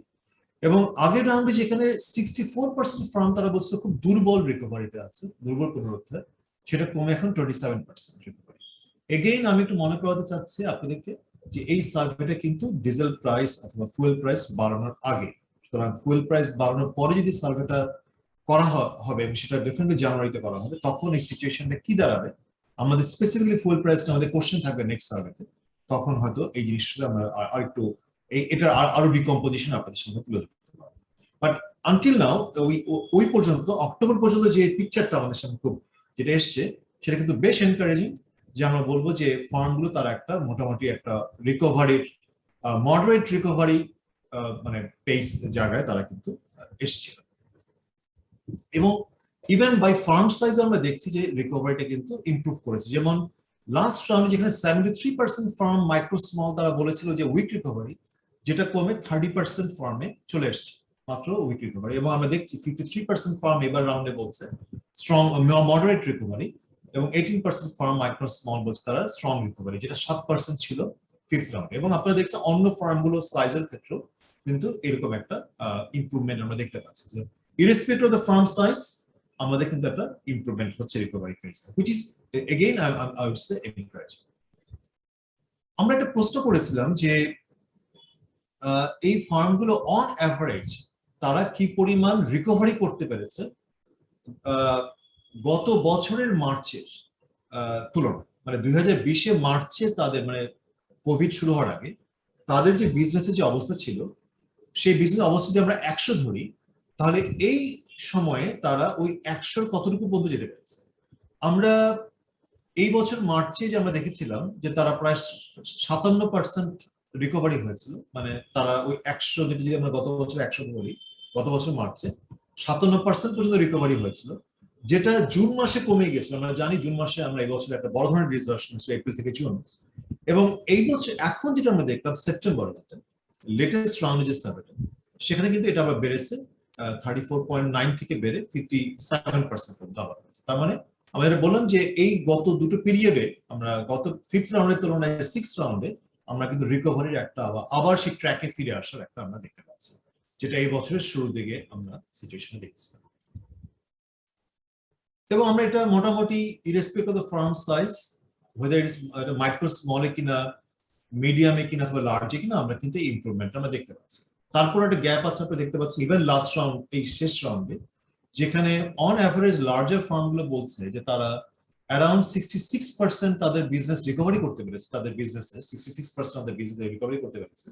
এবং আগের রাউন্ডে যেখানে 64% ফার্ম তারা বলছিল খুব দুর্বল রিকভারিতে আছে, দুর্বল পুনরুদ্ধার, সেটা কমে এখন 27% রিকভারি। এগেইন আমি একটু মনে করাতে চাচ্ছি আপনাদেরকে যে এই সার্ভেটা কিন্তু ডিজেল প্রাইস অথবা ফুয়েল প্রাইস বাড়ানোর আগে, সুতরাং ফুয়েল প্রাইস বাড়ানোর পরে যদি সার্ভেটা করা হবে, সেটা ডেফিনেটলি জানুয়ারিতে করা হবে, তখন এই সিচুয়েশনটা কি দাঁড়াবে আমাদের স্পেসিফিকলি ফুয়েল প্রাইসটা আমাদের কোশ্চেন থাকবে নেক্সট সার্ভেতে, তখন হয়তো এই জিনিসটা আমরা আরেকটু এটা আরো ডিকম্পোজিশন আপনাদের সামনে তুলে ধরতে পারবো। বাট আনটিল নাও ওই পর্যন্ত অক্টোবর পর্যন্ত যে পিকচারটা আমাদের সামনে খুব যেটা এসছে সেটা কিন্তু বেশ এনকারেজিং, যে আমরা বলবো যে ফার্মগুলো তারা একটা মোটামুটি একটা রিকভারির মডারেট রিকভারি মানে পেস জায়গায় তারা কিন্তু এসছে। এবং ইভেন বাই ফার্ম সাইজ আমরা দেখছি যে রিকভারিটা কিন্তু ইমপ্রুভ করেছে। যেমন লাস্ট রাউন্ডে যেখানে 73% ফার্ম মাইক্রো স্মল তারা বলেছিল যে উইক রিকভারি, যেটা কমে 30% ফার্মে চলে এসছে মাত্র উইক রিকভারি। এবং আমরা দেখছি 53% ফার্ম এবার রাউন্ডে বলছে স্ট্রং মডারেট রিকভারি, এবং 18% ফার্ম মাইক্রো স্মল বলছে তারা স্ট্রং রিকভারি, যেটা 7% ছিল ফিফথ রাউন্ডে। এবং আপনারা দেখছেন অন্য ফার্মগুলো সাইজের ক্ষেত্রেও কিন্তু এরকম একটা ইমপ্রুভমেন্ট আমরা দেখতে পাচ্ছি, যে irrespective of the farm size আমাদের কিন্তু একটা ইমপ্রুভমেন্ট হচ্ছে recovery phase, which is again I would say encouraging। আমরা একটা প্রশ্ন করেছিলাম যে এই ফার্মগুলো অন অ্যাভারেজ তারা কি পরিমাণ রিকভারি করতে পেরেছে গত বছরের মার্চের তুলনায়, মানে 2020 মার্চে তাদের মানে কোভিড শুরু হওয়ার আগে তাদের যে বিজনেসের যে অবস্থা ছিল, সেই বিজনেস অবস্থা যদি আমরা 100 ধরি, তাহলে এই সময়ে তারা ওই 100 কতটুকু পর্যন্ত যেতে পেরেছে। আমরা এই বছর মার্চে যে আমরা দেখেছিলাম যে তারা প্রায় 57% রিকভারি হয়েছিল, মানে তারা ওই 100 যদি আমরা গত বছর 100 ধরি, গত বছর মার্চে 57% পর্যন্ত রিকভারি হয়েছিল। যেটা জুন মাসে কমে গেছিল। আমরা জানি জুন মাসে আমরা এই বছর একটা বড় ধরনের ডিসরাপশন ছিল এপ্রিল থেকে জুন, এবং এই বছর এখন যেটা আমরা দেখলাম সেপ্টেম্বরে লেটেস্ট রাউন্ডে যে সার্ভেটা, সেখানে কিন্তু এটা আবার বেড়েছে 34.9 থেকে বেড়ে 57% পর্যন্ত আবার। তার মানে আমরা এটা বললাম যে এই গত দুটো পিরিয়ডে আমরা গত 5th রাউন্ডের তুলনায় 6th রাউন্ডে আমরা কিন্তু রিকভারির একটা আবার সেই ট্র্যাকে ফিরে আসার একটা আমরা দেখতে পাচ্ছি, যেটা এই বছরের শুরুর দিকে আমরা সিচুয়েশনে দেখেছিলাম। এবং আমরা এটা মোটামুটি irrespective of the firm size, whether it is micro স্মলে কিনা, মিডিয়ামে কিনা অথবা লার্জে কিনা, আমরা কিন্তু এই ইমপ্রুভমেন্ট আমরা দেখতে পাচ্ছি। তারপর একটা গ্যাপ আছে আমরা দেখতে পাচ্ছি ইভেন লাস্ট রাউন্ড, এই শেষ রাউন্ডে, যেখানে অন অ্যাভারেজ লার্জার ফার্মগুলো বলছে যে তারা অ্যারাউন্ড 66% তাদের বিজনেস রিকভারি করতে পেরেছে, তাদের বিজনেসের 66% তাদের বিজনেস রিকভারি করতে পেরেছে।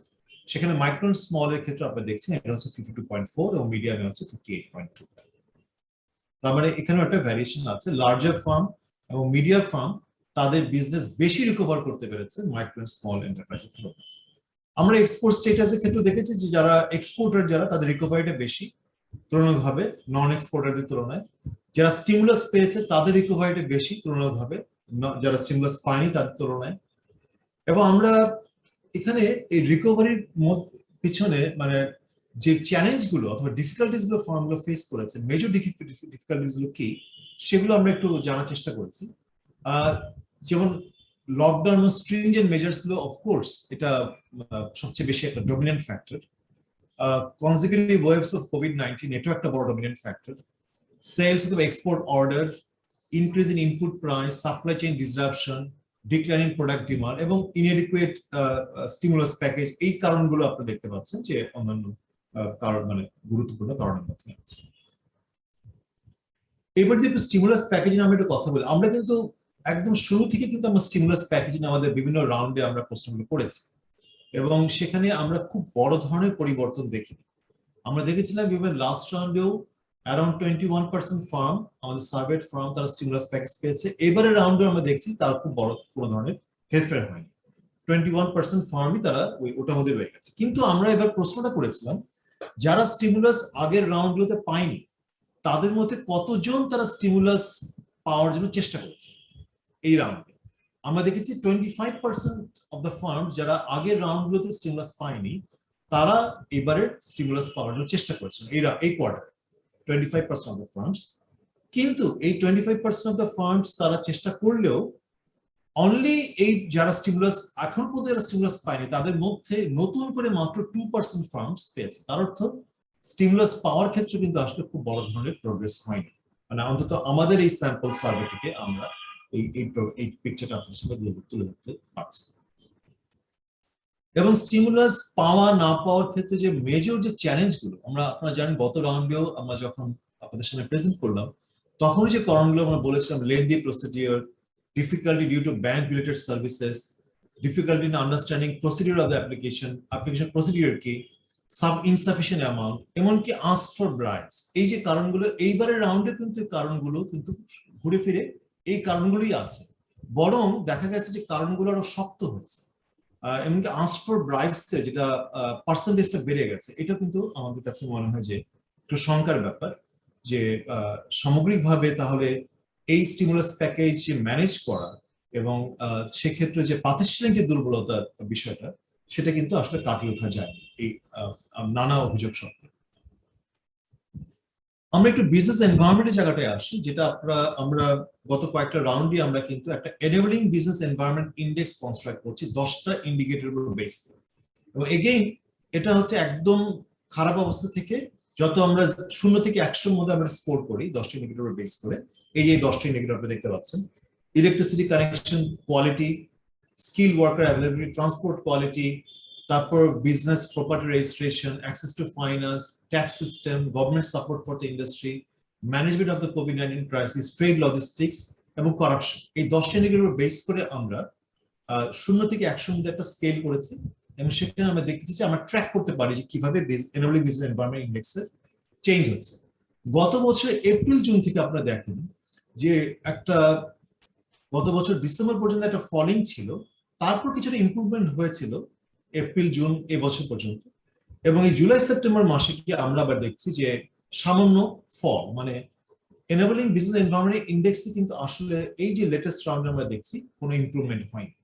সেখানে মাইক্রো স্মলের ক্ষেত্রে আপনারা দেখছেন এটা হচ্ছে 52.4 এবং মিডিয়ামে হচ্ছে 58.2। তার মানে এখানে একটা ভ্যারিয়েশন আছে। লার্জার ফার্ম এবং মিডিয়াম ফার্ম তাদের বিজনেস বেশি রিকভার করতে পেরেছে মাইক্রো স্মল এন্টারপ্রাইজের তুলনায়। আমরা এক্সপোর্ট স্ট্যাটাসের ক্ষেত্রে দেখেছি যে যারা এক্সপোর্টার, যারা তাদের রিকভারিটা বেশি তুলনাভাবে নন এক্সপোর্টারদের তুলনায়। যারা স্টিমুলাস পেয়েছে তাদের রিকভারিটা বেশি তুলনাভাবে যারা স্টিমুলাস পায়নি তাদের তুলনায়। এবং আমরা এখানে এই রিকভারির পিছনে মানে যে চ্যালেঞ্জগুলো অথবা ডিফিকাল্টিস গুলো ফার্মগুলো ফেস করেছে, মেজর ডিফিকাল্টিস গুলো কি, সেগুলো আমরা একটু জানার চেষ্টা করেছি। যেমন লকডাউন ও স্ট্রিনজেন্ট মেজার্স গুলো অফকোর্স এটা সবচেয়ে বেশি একটা dominant factor. Consecutive waves of কোভিড-19 এটাও একটা বড় dominant factor. Sales of export order, increase in input price, supply chain disruption, declining product demand এবং ইনএডিকুয়েট স্টিমুলাস প্যাকেজ, এই কারণগুলো আপনারা দেখতে পাচ্ছেন যে অন্যান্য কারণ মানে গুরুত্বপূর্ণ কারণের মধ্যে আছে। এবার যে স্টিমুলাস প্যাকেজিং আমরা একটু কথা বলি, আমরা কিন্তু একদম শুরু থেকে কিন্তু আমরা স্টিমুলাস প্যাকেজিং আমাদের বিভিন্ন রাউন্ডে আমরা প্রশ্নগুলো করেছি, এবং সেখানে আমরা খুব বড় ধরনের পরিবর্তন দেখি। আমরা দেখেছিলাম ইভেন লাস্ট রাউন্ডেও অ্যারাউন্ড 21% ফার্ম, আমাদের সার্ভেড ফার্ম, তারা স্টিমুলাস প্যাকেজ পেয়েছে। এবারে রাউন্ডে আমরা দেখছি তার খুব বড় কোনো ধরনের হেরফের হয়নি, 21% ফার্মই তারা ওটার মধ্যে রয়ে গেছে। কিন্তু আমরা এবার প্রশ্নটা করেছিলাম যারা স্টিমুলাস আগের রাউন্ডগুলোতে পায়নি তাদের মধ্যে কতজন তারা স্টিমুলাস পাওয়ার জন্য চেষ্টা করেছে। এই রাউন্ডে আমরা দেখেছি 25% অফ দ্য ফার্ম যারা আগের রাউন্ডগুলোতে স্টিমুলাস পায়নি তারা এবারে স্টিমুলাস পাওয়ার জন্য চেষ্টা করেছেন এই কোয়ার্টারে, 25% অফ দ্য ফার্মস। কিন্তু এই 25% অফ দ্য ফার্মস তারা চেষ্টা করলেও অনলি এই যারা স্টিমুলাস এখন পর্যন্ত যারা স্টিমুলাস পায়নি তাদের মধ্যে নতুন করে মাত্র 2% ফার্মস পেয়েছে। তার অর্থ স্টিমুলাস পাওয়ার ক্ষেত্রে কিন্তু আসলে খুব বড় ধরনের প্রোগ্রেস হয়নি, মানে অন্তত আমাদের এই স্যাম্পল সার্ভে থেকে আমরা এই পিকচারটা আপনার সাথে তুলে ধরতে পারছি। এবং স্টিমুলাস পাওয়া না পাওয়ার ক্ষেত্রে যে মেজর যে চ্যালেঞ্জগুলো আপনারা জানেন, গত রাউন্ডেও আমরা যখন আপনাদের সামনে প্রেজেন্ট করলাম তখনই যে কারণগুলো আমরা বলেছিলাম, lengthy procedure, difficulty due to bank related services, difficulty in understanding procedure of the application procedure কি, some insufficient amount, এমনকি ask for bribes, এই যে কারণগুলো এইবারের রাউন্ডে কিন্তু এই কারণগুলো কিন্তু ঘুরে ফিরে এই কারণগুলোই আছে, বরং দেখা গেছে যে কারণগুলো আরো শক্ত হয়েছে। এমনকি ask for bribes যেটা পার্সেন্টেজটা বেড়ে গেছে, এটা কিন্তু আমাদের কাছে মনে হয় যে একটু শঙ্কার ব্যাপার, যে সামগ্রিকভাবে তাহলে এই স্টিমুলাস প্যাকেজ ম্যানেজ করা এবং সেক্ষেত্রে যে প্রাতিষ্ঠানিক যে দুর্বলতার বিষয়টা সেটা কিন্তু আসলে কাটিয়ে ওঠা যায় এই নানা অভিযোগ সত্ত্বেও। আমরা একটু বিজনেস এনভায়রনমেন্টের জায়গাটায় আসি, যেটা আমরা গত কয়েকটা রাউন্ডে আমরা কিন্তু একটা enabling business environment index construct করছি 10টা ইন্ডিকেটর উপর বেস করে। এবং এগেইন এটা হচ্ছে একদম খারাপ অবস্থা থেকে যত আমরা 0 থেকে 100 এর মধ্যে আমরা স্কোর করি 10টা ইন্ডিকেটর উপর বেস করে, এই যে 10টা ইন্ডিকেটর আপনি দেখতে পাচ্ছেন, electricity connection quality, skill worker availability, transport quality, তারপর business property registration, access to finance, tax system, government support for the industry, management of the কোভিড-19 ক্রাইসিস, ট্রেড লজিস্টিক্স এবং করাপশন, এই 10টা ইন্ডিকেটর বেস করে আমরা 0 থেকে 100 এর মধ্যে একটা স্কেল করেছি। এবং সেখানে আমরা দেখতেছি যে আমরা ট্র্যাক করতে পারি যে কিভাবে এনেবলিং বিজনেস এনভায়রনমেন্ট ইন্ডেক্সের চেঞ্জ হচ্ছে। গত বছর এপ্রিল জুন থেকে আপনারা দেখেন যে একটা গত বছর ডিসেম্বর পর্যন্ত একটা ফলিং ছিল, তারপর কিছুটা ইমপ্রুভমেন্ট হয়েছিল এপ্রিল জুন এবছর পর্যন্ত, এবং এই জুলাই সেপ্টেম্বর মাসে কি আমরা আবার দেখছি যে সামান্য ফল, মানে এনেবলিং বিজনেস এনভায়রনমেন্ট ইন্ডেক্সে কিন্তু আসলে এই যে লেটেস্ট রাউন্ডে আমরা দেখছি কোনো ইমপ্রুভমেন্ট হয়নি,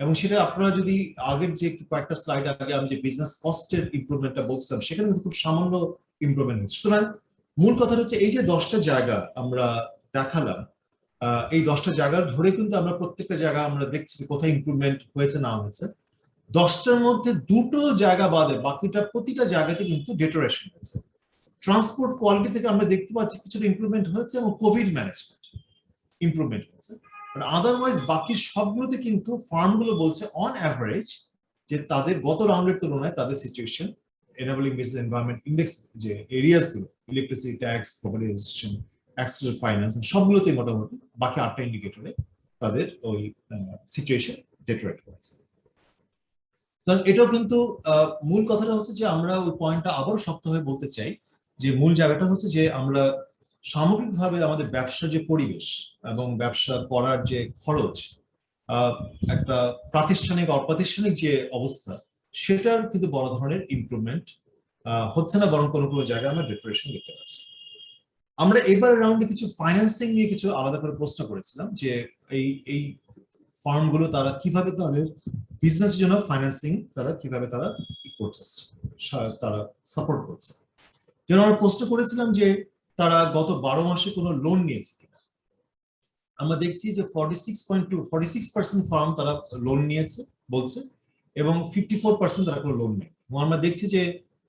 এবং সেটা আপনারা যদি আগের যে কয়েকটা স্লাইড আগে আমি যে বিজনেস কস্টের ইমপ্রুভমেন্টটা বলছিলাম সেখানে কিন্তু খুব সামান্য ইমপ্রুভমেন্ট হচ্ছে। সুতরাং মূল কথা হচ্ছে এই যে 10টা জায়গা আমরা দেখালাম, এই 10টা জায়গা ধরে কিন্তু আমরা প্রত্যেকটা জায়গা আমরা দেখছি কোথায় ইমপ্রুভমেন্ট হয়েছে না হয়েছে। 10টার মধ্যে 2টো জায়গা বাদে বাকিটা প্রতিটা জায়গাতে কিন্তু ডেটোরেশন হয়েছে। ট্রান্সপোর্ট কোয়ালিটি থেকে আমরা দেখতে পাচ্ছি কিছুটা ইমপ্রুভমেন্ট হয়েছে এবং কোভিড ম্যানেজমেন্ট ইমপ্রুভমেন্ট হয়েছে। আদারওয়াইজ বাকি সবগুলোতে কিন্তু ফার্মগুলো বলছে অন অ্যাভারেজ যে তাদের গত রাউন্ডের তুলনায় তাদের situation enabling business environment index যে এরিয়াস গুলো electricity tax, property accessible finance সবগুলোতেই মোটামুটি বাকি 8টা ইন্ডিকেটরে তাদের ওই সিচুয়েশন ডেটোরেট করেছে। কারণ এটাও কিন্তু মূল কথাটা হচ্ছে যে আমরা ওই পয়েন্টটা আবারও শক্ত হয়ে বলতে চাই যে মূল জায়গাটা হচ্ছে যে আমরা সামগ্রিকভাবে আমাদের ব্যবসার যে পরিবেশ এবং ব্যবসা করার যে খরচ, একটা প্রাতিষ্ঠানিক অপ্রাতিষ্ঠানিক যে অবস্থা সেটার কিন্তু বড় ধরনের ইমপ্রুভমেন্ট হচ্ছে না, বরং কোনো কোনো জায়গায় আমরা ডিপ্রেশন দেখতে পাচ্ছি। আমরা এবার রাউন্ডে কিছু ফাইন্যান্সিং নিয়ে কিছু আলাদা করে প্রশ্ন করেছিলাম যে এই ফার্মগুলো তারা কিভাবে তাদের বিজনেসের জন্য ফাইন্যান্সিং তারা কিভাবে তারা করছে, তারা সাপোর্ট করছে। যেন আমরা প্রশ্ন করেছিলাম যে তারা গত 12 মাসে কোনো লোন নিয়েছে কিনা। আমরা দেখছি যে 46% ফার্ম তারা লোন নিয়েছে বলছে, এবং 54% তারা কোনো লোন নেই। আমরা দেখছি যে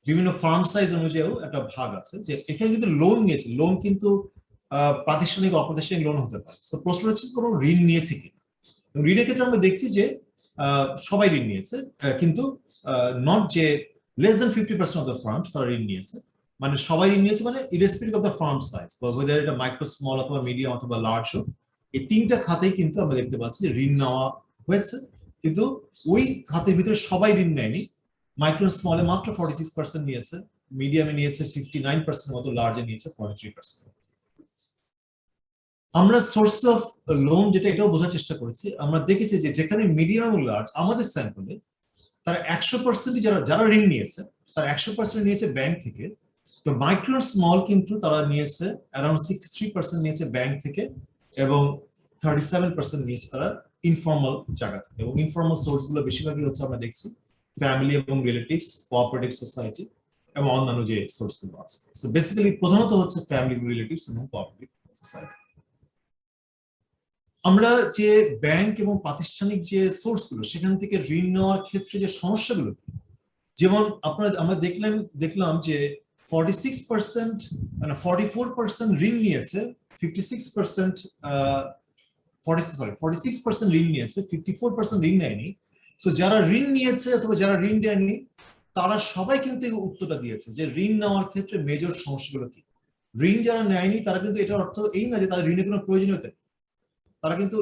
বিভিন্ন ফার্ম সাইজ অনুযায়ীও একটা ভাগ আছে যে এখানে কিন্তু লোন নিয়েছে, লোন কিন্তু প্রাতিষ্ঠানিক অপ্রাতিষ্ঠানিক লোন হতে পারে। তো প্রশ্ন হচ্ছে কোনো ঋণ নিয়েছে কিনা। ঋণের ক্ষেত্রে আমরা দেখছি যে সবাই ঋণ নিয়েছে, কিন্তু নট যে less than 50% of the firms তারা ঋণ নিয়েছে। মানে সবাই ঋণ নিয়েছে মানে irrespective of the firm size, whether এটা মাইক্রো স্মল অথবা মিডিয়াম অথবা লার্জ হোক, এই 3টা খাতেই কিন্তু আমরা দেখতে পাচ্ছি যে ঋণ নেওয়া হয়েছে। কিন্তু ওই খাতের ভিতরে সবাই ঋণ নেয়নি। মাইক্রো স্মলে মাত্র 46% নিয়েছে, মিডিয়ামে নিয়েছে 59% মতো, লার্জে নিয়েছে 43%। আমরা সোর্স অফ লোন যেটা এটাও বোঝার চেষ্টা করেছি। আমরা দেখেছি যে যেখানে মিডিয়াম এবং লার্জ আমাদের স্যাম্পলে তারা 100% যারা ঋণ নিয়েছে তারা 100% নিয়েছে ব্যাংক থেকে। তো মাইক্রো স্মল কিন্তু তারা নিয়েছে অ্যারাউন্ড 63% নিয়েছে ব্যাংক থেকে, এবং 37% নিয়েছে তারা ইনফর্মাল জায়গা থেকে। এবং ইনফর্মাল সোর্স গুলো বেশিরভাগই হচ্ছে আমরা দেখছি ফ্যামিলি এবং রিলেটিভস, কোঅপারেটিভ সোসাইটি এবং অন্যান্য যে সোর্স গুলো আছে। সো বেসিক্যালি প্রধানত হচ্ছে ফ্যামিলি, রিলেটিভস এবং কোঅপারেটিভ সোসাইটি। আমরা যে ব্যাংক এবং প্রাতিষ্ঠানিক যে সোর্স গুলো সেখান থেকে ঋণ নেওয়ার ক্ষেত্রে যে সমস্যাগুলো, যেমন আমরা দেখলাম যে 46% মানে 44% ঋণ নিয়েছে, 46% ঋণ নিয়েছে, 54% ঋণ নেয়নি। তো যারা ঋণ নিয়েছে অথবা যারা ঋণ দেয়নি তারা সবাই কিন্তু উত্তরটা দিয়েছে যে ঋণ নেওয়ার ক্ষেত্রে মেজর সমস্যাগুলো কি। ঋণ যারা নেয়নি তারা কিন্তু এটার অর্থ এই না যে তাদের ঋণের কোনো প্রয়োজনীয়তা, তারা কিন্তু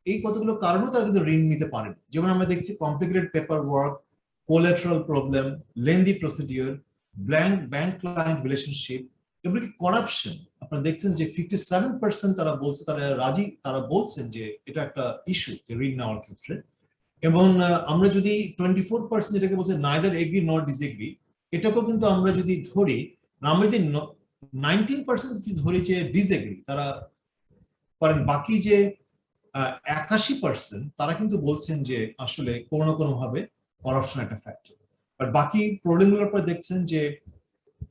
এই কতগুলো কারণেও তারা কিন্তু ঋণ নিতে পারেন। যেমন আমরা দেখছি complicated paper work, collateral problem, lengthy procedure, bank client relationship, এমনকি করাপশন। আপনারা দেখছেন যে 57% তারা বলছেন যে এটা একটা ইস্যু যে ঋণ নেওয়ার ক্ষেত্রে। এবং আমরা যদি 24% যেটাকে বলছে নাইদার এগ্রি নট ডিসএগ্রি, এটাকেও কিন্তু আমরা যদি ধরি, আমরা যদি 19% ধরি যে ডিসএগ্রি তারা করেন, বাকি যে 81% তারা কিন্তু বলছেন যে আসলে কোনো না কোনো ভাবে করাপশন একটা ফ্যাক্টর। আর বাকি প্রবলেমগুলোর পর দেখছেন যে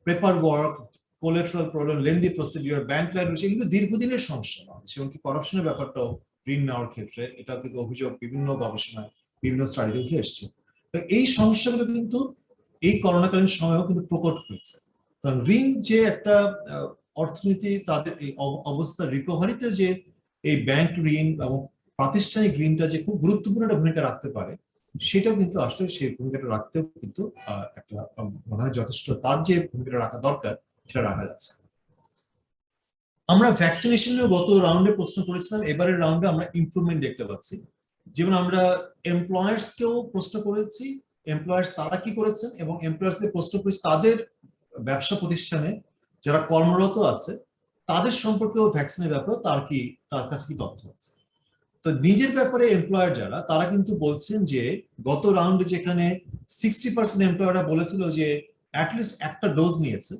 paper work, collateral problem, lengthy procedure, bank client, কিন্তু দীর্ঘদিনের সমস্যা নয়। সেমনকি করাপশনের ব্যাপারটাও ঋণ নেওয়ার ক্ষেত্রে এটা কিন্তু অভিযোগ বিভিন্ন গবেষণায় বিভিন্ন স্টাডিতে উঠে এসছে। তো এই সমস্যাগুলো কিন্তু এই করোনাকালীন সময়েও কিন্তু প্রকট হয়েছে। কারণ ঋণ যে একটা অর্থনীতি তাদের এই অবস্থা রিকভারিতে যে এই ব্যাংক ঋণ এবং প্রাতিষ্ঠানিক ঋণটা যে খুব গুরুত্বপূর্ণ একটা ভূমিকা রাখতে পারে, সেটাও কিন্তু আসলে সেই ভূমিকাটা রাখতেও কিন্তু একটা মনে হয় যথেষ্ট তার যে ভূমিকাটা রাখা দরকার সেটা রাখা যাচ্ছে। আমরা ভ্যাকসিনেশন নিয়ে গত রাউন্ডে প্রশ্ন করেছিলাম, এবারের রাউন্ডে আমরা ইমপ্রুভমেন্ট দেখতে পাচ্ছি। যেমন আমরা এমপ্লয়ার্স কেও প্রশ্ন করেছি, এমপ্লয়ার্স তারা কি করেছেন, এবং এমপ্লয়ার্সকে প্রশ্ন করেছি তাদের ব্যবসা প্রতিষ্ঠানে যারা কর্মরত আছে তাদের সম্পর্কেও ভ্যাকসিনের ব্যাপারে তার কাছে কি তথ্য আছে। তো নিজের ব্যাপারে এমপ্লয়ার যারা তারা কিন্তু বলছেন যে গত রাউন্ডে যেখানে 60% এমপ্লয়াররা বলেছিল যে অ্যাটলিস্ট একটা ডোজ নিয়েছে,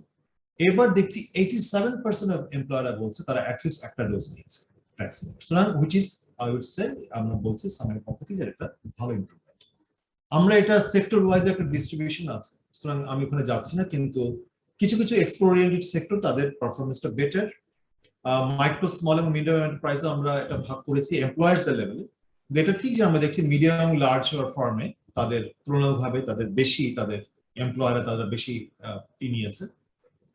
এবার দেখছি 87% অফ এমপ্লয়াররা বলছে তারা অ্যাটলিস্ট একটা ডোজ নিয়েছে ভ্যাকসিন, সুতরাং which is I would say আমরা বলছি সামের পক্ষ থেকে এটা ভালো ইমপ্রুভমেন্ট। আমরা এটা সেক্টর ওয়াইজ একটা ডিস্ট্রিবিউশন আছে, সুতরাং আমি ওখানে যাচ্ছি না, কিন্তু কিছু কিছু এক্সপোর্ট ওরিয়েন্টেড সেক্টর তাদের পারফরমেন্সটা বেটার। মাইক্রো স্মল এবং মিডিয়াম এন্টারপ্রাইজে আমরা এটা ভাগ করেছি এমপ্লয়ার্সদের লেভেলে। এটা ঠিক যে আমরা দেখছি মিডিয়াম এবং লার্জ ফার্মে তাদের তুলনামূলকভাবে তাদের বেশি, তাদের এমপ্লয়াররা তাদের বেশি নিয়েছে,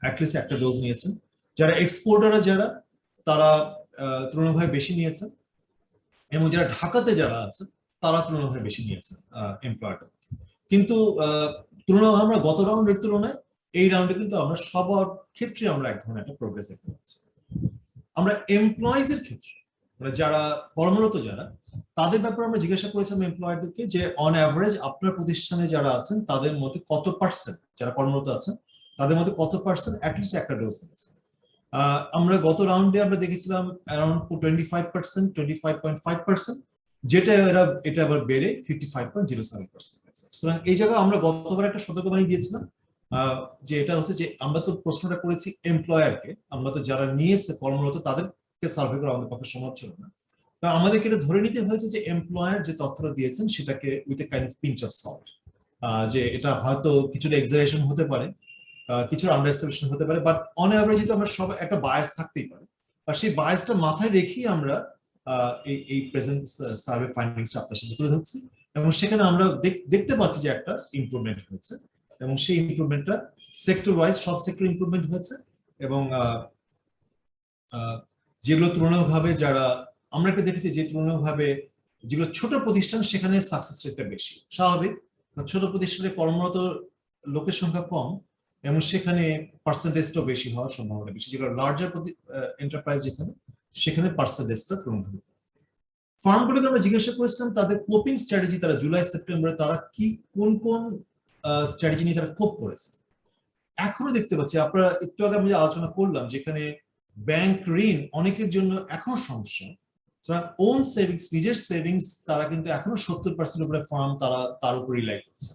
অ্যাটলিস্ট একটা ডোজ নিয়েছেন। যারা এক্সপোর্টাররা যারা তারা তুলনামূলকভাবে বেশি নিয়েছেন, এবং যারা ঢাকাতে যারা আছে তারা তুলনামূলকভাবে বেশি নিয়েছেন এমপ্লয়ারটা। কিন্তু তুলনামূলক আমরা গত রাউন্ডের তুলনায় এই রাউন্ডে কিন্তু আমরা সবার ক্ষেত্রে আমরা এক ধরনের একটা প্রোগ্রেস দেখতে পাচ্ছি। আমরা এমপ্লয়িজ এর ক্ষেত্রে মানে যারা কর্মরত যারা তাদের ব্যাপারে আমরা জিজ্ঞাসা করেছিলাম এমপ্লয়ারদেরকে যে অন অ্যাভারেজ আপনার প্রতিষ্ঠানে যারা আছেন তাদের মধ্যে কত পার্সেন্ট যারা কর্মরত আছেন তাদের মধ্যে কত পার্সেন্ট অ্যাটলিস্ট একটা ডোজ নিয়েছে। আমরা গত রাউন্ডে আমরা দেখেছিলাম অ্যারাউন্ড 25%, 25.5%, যেটা এটা আবার বেড়ে 55.07%। সুতরাং এই জায়গায় আমরা গতবার একটা সতর্কবাণী দিয়েছিলাম যে এটা হচ্ছে যে আমরা তো প্রশ্নটা করেছি এমপ্লয়ারকে, আমরা তো যারা নিয়েছে কর্মরত তাদেরকে সার্ভে করা আমাদের পক্ষে সম্ভব ছিল না, তা আমাদেরকে এটা ধরে নিতে হয়েছে যে এমপ্লয়ার যে তথ্যটা দিয়েছেন সেটাকে with a kind of pinch of salt, যে এটা হয়তো কিছুটা এক্সাজারেশন হতে পারে, কিছু আন্ডারস্টিমেশন হতে পারে, বাট অন অ্যাভারেজ তো আমরা সব একটা বায়াস থাকতেই পারে, আর সেই বায়াসটা মাথায় রেখেই আমরা এই প্রেজেন্ট সার্ভে ফাইন্ডিংসটা আপনার সামনে তুলে ধরছি, এবং সেখানে আমরা দেখতে পাচ্ছি যে একটা ইমপ্রুভমেন্ট হয়েছে, এবং সেই ইমপ্রুভমেন্টটা সেক্টর ওয়াইজ সব সেক্টর ইমপ্রুভমেন্ট হয়েছে, এবং যেগুলো তুলনামূলকভাবে যারা আমরা একটু দেখেছি যে তুলনামূলকভাবে যেগুলো ছোট প্রতিষ্ঠান সেখানে সাকসেস রেটটা বেশি, স্বাভাবিক, ছোট প্রতিষ্ঠানে কর্মরত লোকের সংখ্যা কম এবং সেখানে পার্সেন্টেজটাও বেশি হওয়ার সম্ভাবনা বেশি, যেগুলো লার্জার এন্টারপ্রাইজ যেখানে সেখানে পার্সেন্টেজটা তুলনামূলক। ফার্মগুলোকে আমরা জিজ্ঞাসা করেছিলাম তাদের কোপিং স্ট্র্যাটেজি, তারা জুলাই সেপ্টেম্বরে তারা কি কোন কোন স্ট্র্যাটেজি নিয়ে তারা কোপ করেছে। এখনো দেখতে পাচ্ছি আপনারা একটু আগে আমি আলোচনা করলাম যেখানে ব্যাংক ঋণ অনেকের জন্য এখনো সমস্যা, ওন সেভিংস নিজের সেভিংস তারা কিন্তু এখনো 70% উপরে ফার্ম তারা তার উপর রিলাই করছে,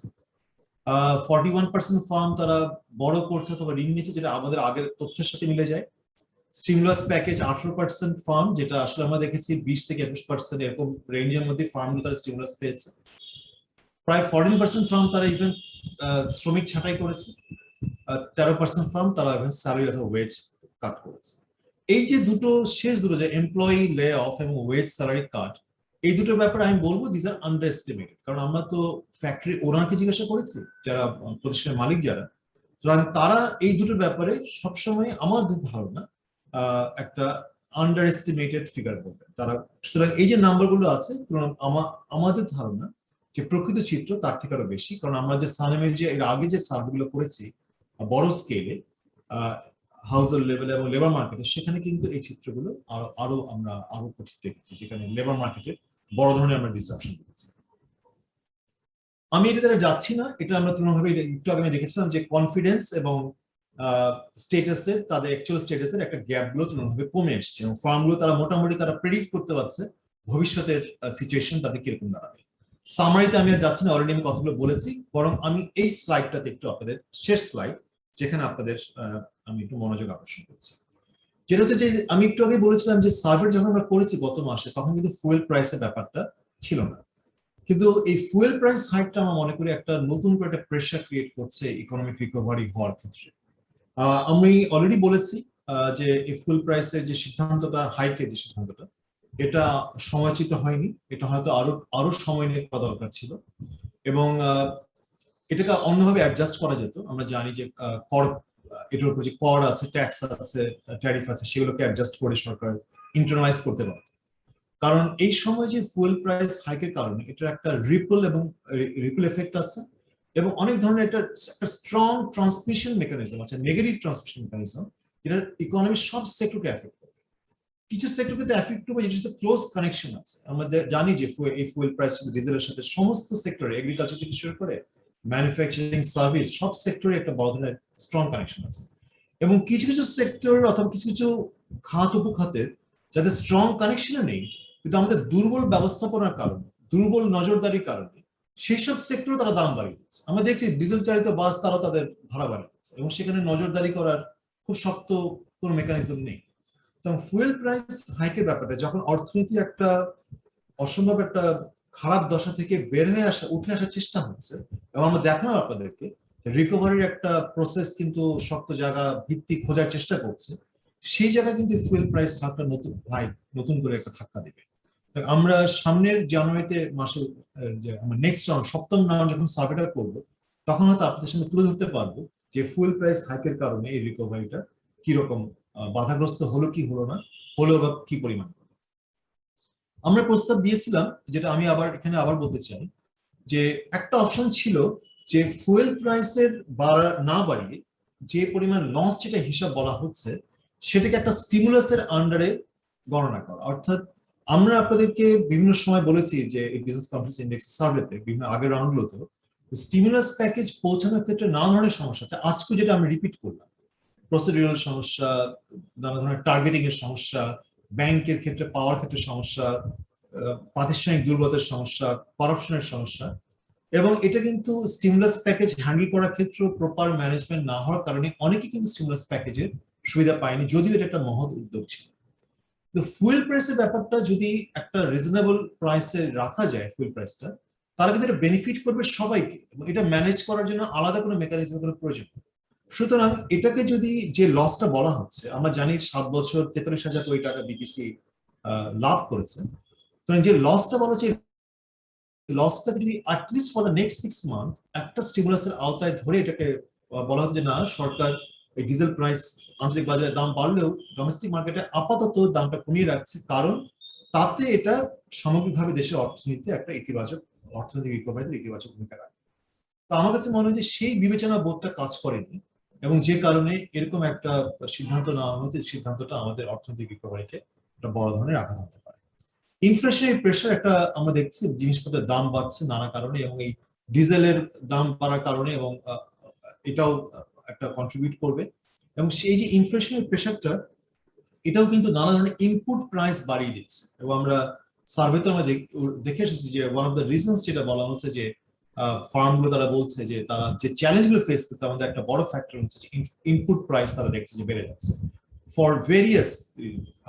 41% ফার্ম তারা বড় করছে অথবা ঋণ নিচ্ছে, যেটা আমাদের আগের তথ্যের সাথে মিলে যায়। স্টিমুলাস প্যাকেজ 18% ফার্ম, যেটা আসলে আমরা দেখেছি 20 থেকে 21% এরকম রেঞ্জের মধ্যে ফার্মগুলো তারা স্টিমুলাস পেয়েছে। প্রায় 14% ফার্ম তারা ইভেন শ্রমিক ছাঁটাই করেছে, 13% ফার্ম তারা ইভেন স্যালারি অথবা ওয়েজ কাট করেছে। এই যে শেষ দুটো যে এমপ্লয়ি লে অফ এবং ওয়েজ স্যালারি কাট, এই দুটোর ব্যাপারে আমি বলবো দিস আর আন্ডার এস্টিমেটেড, কারণ আমরা তো ফ্যাক্টরি ওনারকে জিজ্ঞাসা করেছি যারা প্রতিষ্ঠানের মালিক যারা, তারা এই দুটোর ব্যাপারে সবসময় আমাদের ধারণা একটা আন্ডার এস্টিমেটেড ফিগার বলবেন তারা। সুতরাং এই যে নাম্বারগুলো আছে আমাদের ধারণা যে প্রকৃত চিত্র তার থেকে আরো বেশি, কারণ আমরা যে সানেমের যে এর আগে যে সার্ভেগুলো করেছি বড় স্কেলে হাউসহোল্ড লেভেলে এবং লেবার মার্কেটে, সেখানে কিন্তু এই চিত্রগুলো আমরা আরো কঠিন দেখেছি, সেখানে লেবার মার্কেটে বড় ধরনের আমরা ডিসরাপশন দেখেছি। আমি এটা দ্বারা যাচ্ছি না, এটা আমরা তুলনাভাবে একটু আগে আমি দেখেছিলাম যে কনফিডেন্স এবং স্টেটাসের তাদের অ্যাকচুয়াল স্টেটাসের একটা গ্যাপ গুলো তুলনাভাবে কমে এসছে, এবং ফার্মগুলো তারা মোটামুটি তারা প্রেডিক্ট করতে পারছে ভবিষ্যতের সিচুয়েশন তাদের কিরকম দাঁড়াবে। সামারিতে আমি আর যাচ্ছি না, অলরেডি আমি কথাগুলো বলেছি, বরং আমি এই স্লাইডটাতে একটু আপনাদের শেষ স্লাইড যেখানে আপনাদের আমি একটু মনোযোগ আকর্ষণ করছি, যেটা হচ্ছে যে আমি একটু আগে বলেছিলাম যে সার্ভে যখন আমরা করেছি গত মাসে তখন কিন্তু ফুয়েল প্রাইসের ব্যাপারটা ছিল না, কিন্তু এই ফুয়েল প্রাইস হাইকটা আমরা মনে করি একটা নতুন করে একটা প্রেসার ক্রিয়েট করছে ইকোনমিক রিকভারি হওয়ার ক্ষেত্রে। আমি অলরেডি বলেছি যে এই ফুয়েল প্রাইসের যে সিদ্ধান্তটা, হাইকের যে সিদ্ধান্তটা, এটা সময়চিত হয়নি, এটা হয়তো আরো সময় নিয়ে করা দরকার ছিল, এবং এটাকে অন্যভাবে অ্যাডজাস্ট করা যেত। আমরা জানি যে কর, এটার উপর যে কর আছে, ট্যাক্স আছে, ট্যারিফ আছে, সেগুলোকে অ্যাডজাস্ট করে সরকার ইন্টারনালাইজ করতে পারে, কারণ এই সময় যে ফুয়েল প্রাইস হাইকের কারণে এটা একটা রিপল এফেক্ট আছে, এবং অনেক ধরনের একটা স্ট্রং ট্রান্সমিশন মেকানিজম আছে, নেগেটিভ ট্রান্সমিশন মেকানিজম, যেটা ইকোনমির সব সেক্টরকে এফেক্ট করে। কিছু সেক্টরকে তো এফেক্ট করবে যেটার সাথে ক্লোজ কানেকশন আছে, আমরা জানি যে এই ফুয়েল প্রাইস ডিজেলের সাথে সমস্ত সেক্টরে, এগ্রিকালচার থেকে শুরু করে ম্যানুফ্যাকচারিং, সার্ভিস, সব সেক্টরে একটা বড় ধরনের স্ট্রং কানেকশন আছে, এবং কিছু কিছু সেক্টর অথবা কিছু কিছু খাত উপখাতের যাদের স্ট্রং কানেকশন নেই, কিন্তু আমাদের দুর্বল ব্যবস্থাপনার কারণে, দুর্বল নজরদারির কারণে সেই সব সেক্টরে তারা দাম বাড়িয়ে দিচ্ছে। আমরা দেখছি ডিজেল চালিত বাস তারা তাদের ভাড়া বাড়িয়ে দিচ্ছে, এবং সেখানে নজরদারি করার খুব শক্ত কোনো মেকানিজম নেই। তো ফুয়েল প্রাইস হাইকের ব্যাপারটা যখন অর্থনীতি একটা অসম্ভব একটা খারাপ দশা থেকে বের হয়ে উঠে আসার চেষ্টা হচ্ছে, এবং আমরা দেখলাম আপনাদেরকে রিকভারির একটা প্রসেস কিন্তু শক্ত জায়গা ভিত্তি খোঁজার চেষ্টা করছে, সেই জায়গায় কিন্তু ফুয়েল প্রাইস হাইকটা নতুন করে একটা ধাক্কা দেবে। আমরা সামনের জানুয়ারিতে মাসে যে আমরা নেক্সট রাউন্ড সপ্তম রাউন্ড যখন সার্ভেটা করবো, তখন হয়তো আপনাদের সামনে তুলে ধরতে পারবো যে ফুয়েল প্রাইস হাইকের কারণে এই রিকভারিটা কিরকম বাধাগ্রস্ত হলো কি হলো না, হলো বা কি পরিমাণ। আমরা প্রস্তাব দিয়েছিলাম, যেটা আমি এখানে আবার বলতে চাই, যে একটা অপশন ছিল যে ফুয়েল প্রাইসের না বাড়িয়ে যে পরিমাণ লস যেটা হিসাব বলা হচ্ছে সেটাকে একটা স্টিমুলাসের আন্ডারে গণনা করা। অর্থাৎ আমরা আপনাদেরকে বিভিন্ন সময় বলেছি যে বিজনেস কনফিডেন্স ইন্ডেক্স সার্ভেতে বিভিন্ন আগের রাউন্ডগুলোতে স্টিমুলাস প্যাকেজ পৌঁছানোর ক্ষেত্রে নানা ধরনের সমস্যা আছে। আজকে যেটা আমি রিপিট করলাম, প্রসিডিউরাল সমস্যা, নানা ধরনের টার্গেটিং এর সমস্যা, ব্যাংকের ক্ষেত্রে পাওয়ার ক্ষেত্রে সমস্যা, প্রাতিষ্ঠানিক দুর্বলতার সমস্যা, করাপশনের সমস্যা, এবং এটা কিন্তু স্টিমুলাস প্যাকেজ হ্যান্ডেল করার ক্ষেত্রে প্রপার ম্যানেজমেন্ট না হওয়ার কারণে অনেকে কিন্তু স্টিমুলাস প্যাকেজের সুবিধা পায়নি, যদিও এটা একটা মহৎ উদ্যোগ ছিল। তো ফুয়েল প্রাইসের ব্যাপারটা যদি একটা রিজনেবল প্রাইসে রাখা যায় ফুয়েল প্রাইসটা, তারা কিন্তু এটা বেনিফিট করবে সবাইকে, এবং এটা ম্যানেজ করার জন্য আলাদা কোনো মেকানিজমের কোনো প্রয়োজন। সুতরাং এটাকে যদি যে লসটা বলা হচ্ছে, আমরা জানি 7 বছর 43,000 কোটি টাকা বিপিসি লাভ করেছে, তো যে লসটা বলা হচ্ছে লসটা যদি at least for the next 6 month একটা স্টিমুলাসের আওতায় ধরে এটাকে বলা হচ্ছে যে না, সরকার এই ডিজেল প্রাইস আন্তর্জাতিক বাজারে দাম বাড়লেও ডোমেস্টিক মার্কেটে আপাতত দামটা কমিয়ে রাখছে, কারণ তাতে এটা সামগ্রিকভাবে দেশের অর্থনীতিতে একটা ইতিবাচক অর্থনৈতিক রিকভারিতে ইতিবাচক ভূমিকা রাখে। তো আমার কাছে মনে হয় যে সেই বিবেচনা বোধটা কাজ করেনি, এবং যে কারণে এরকম একটা সিদ্ধান্ত নেওয়া হয়েছে, সিদ্ধান্তটা আমাদের অর্থনৈতিক রিকভারিকে একটা বড় ধরনের আঘাত আনতে পারে। ইনফ্লেশনের প্রেশার একটা আমরা দেখছি, জিনিসপত্রের দাম বাড়ছে নানা কারণে, এবং এই ডিজেলের দাম বাড়ার কারণে, এবং এটাও একটা কন্ট্রিবিউট করবে। এবং সেই যে ইনফ্লেশনের প্রেশারটা, এটাও কিন্তু নানা ধরনের ইনপুট প্রাইস বাড়িয়ে দিচ্ছে। এবং আমরা সার্ভেতে আমরা দেখে এসেছি যে ওয়ান অফ দ্য রিজনস যেটা বলা হচ্ছে যে ফার্মগুলো তারা বলছে যে তারা যে চ্যালেঞ্জগুলো ফেস করতে, আমাদের একটা বড় ফ্যাক্টর হচ্ছে যে ইনপুট প্রাইস তারা দেখছে যে বেড়ে যাচ্ছে ফর ভেরিয়াস,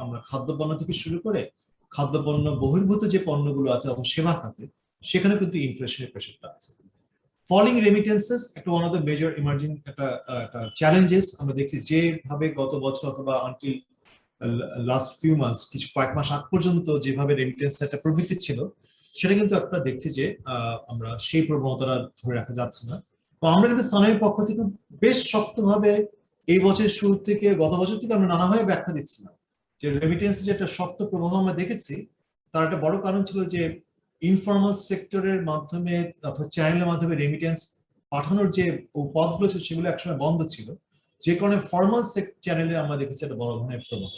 আমরা খাদ্যপণ্য থেকে শুরু করে খাদ্যপণ্য বহির্ভূত যে পণ্যগুলো আছে এবং সেবা খাতে, সেখানে কিন্তু ইনফ্লেশনের প্রেশারটা আছে। ফলিং রেমিটেন্সেস একটা one of the major emerging একটা চ্যালেঞ্জেস আমরা দেখছি, যেভাবে গত বছর অথবা আনটিল লাস্ট ফিউ মান্থস, কয়েক মাস আগ পর্যন্ত যেভাবে রেমিটেন্স একটা প্রবৃদ্ধি ছিল, সেটা কিন্তু একটা দেখছি যে আমরা সেই প্রবণতাটা ধরে রাখা যাচ্ছে না। তো আমরা কিন্তু সানের পক্ষ থেকে বেশ শক্তভাবে এই বছরের শুরু থেকে, গত বছর থেকে আমরা নানাভাবে ব্যাখ্যা দিচ্ছিলাম যে রেমিটেন্স যে একটা শক্ত প্রবাহ আমরা দেখেছি, তার একটা বড় কারণ ছিল যে ইনফর্মাল সেক্টরের মাধ্যমে অথবা চ্যানেলের মাধ্যমে রেমিটেন্স পাঠানোর যে পথগুলো ছিল সেগুলো একসময় বন্ধ ছিল, যে কারণে ফর্মাল চ্যানেলে আমরা দেখেছি একটা বড় ধরনের প্রবাহ।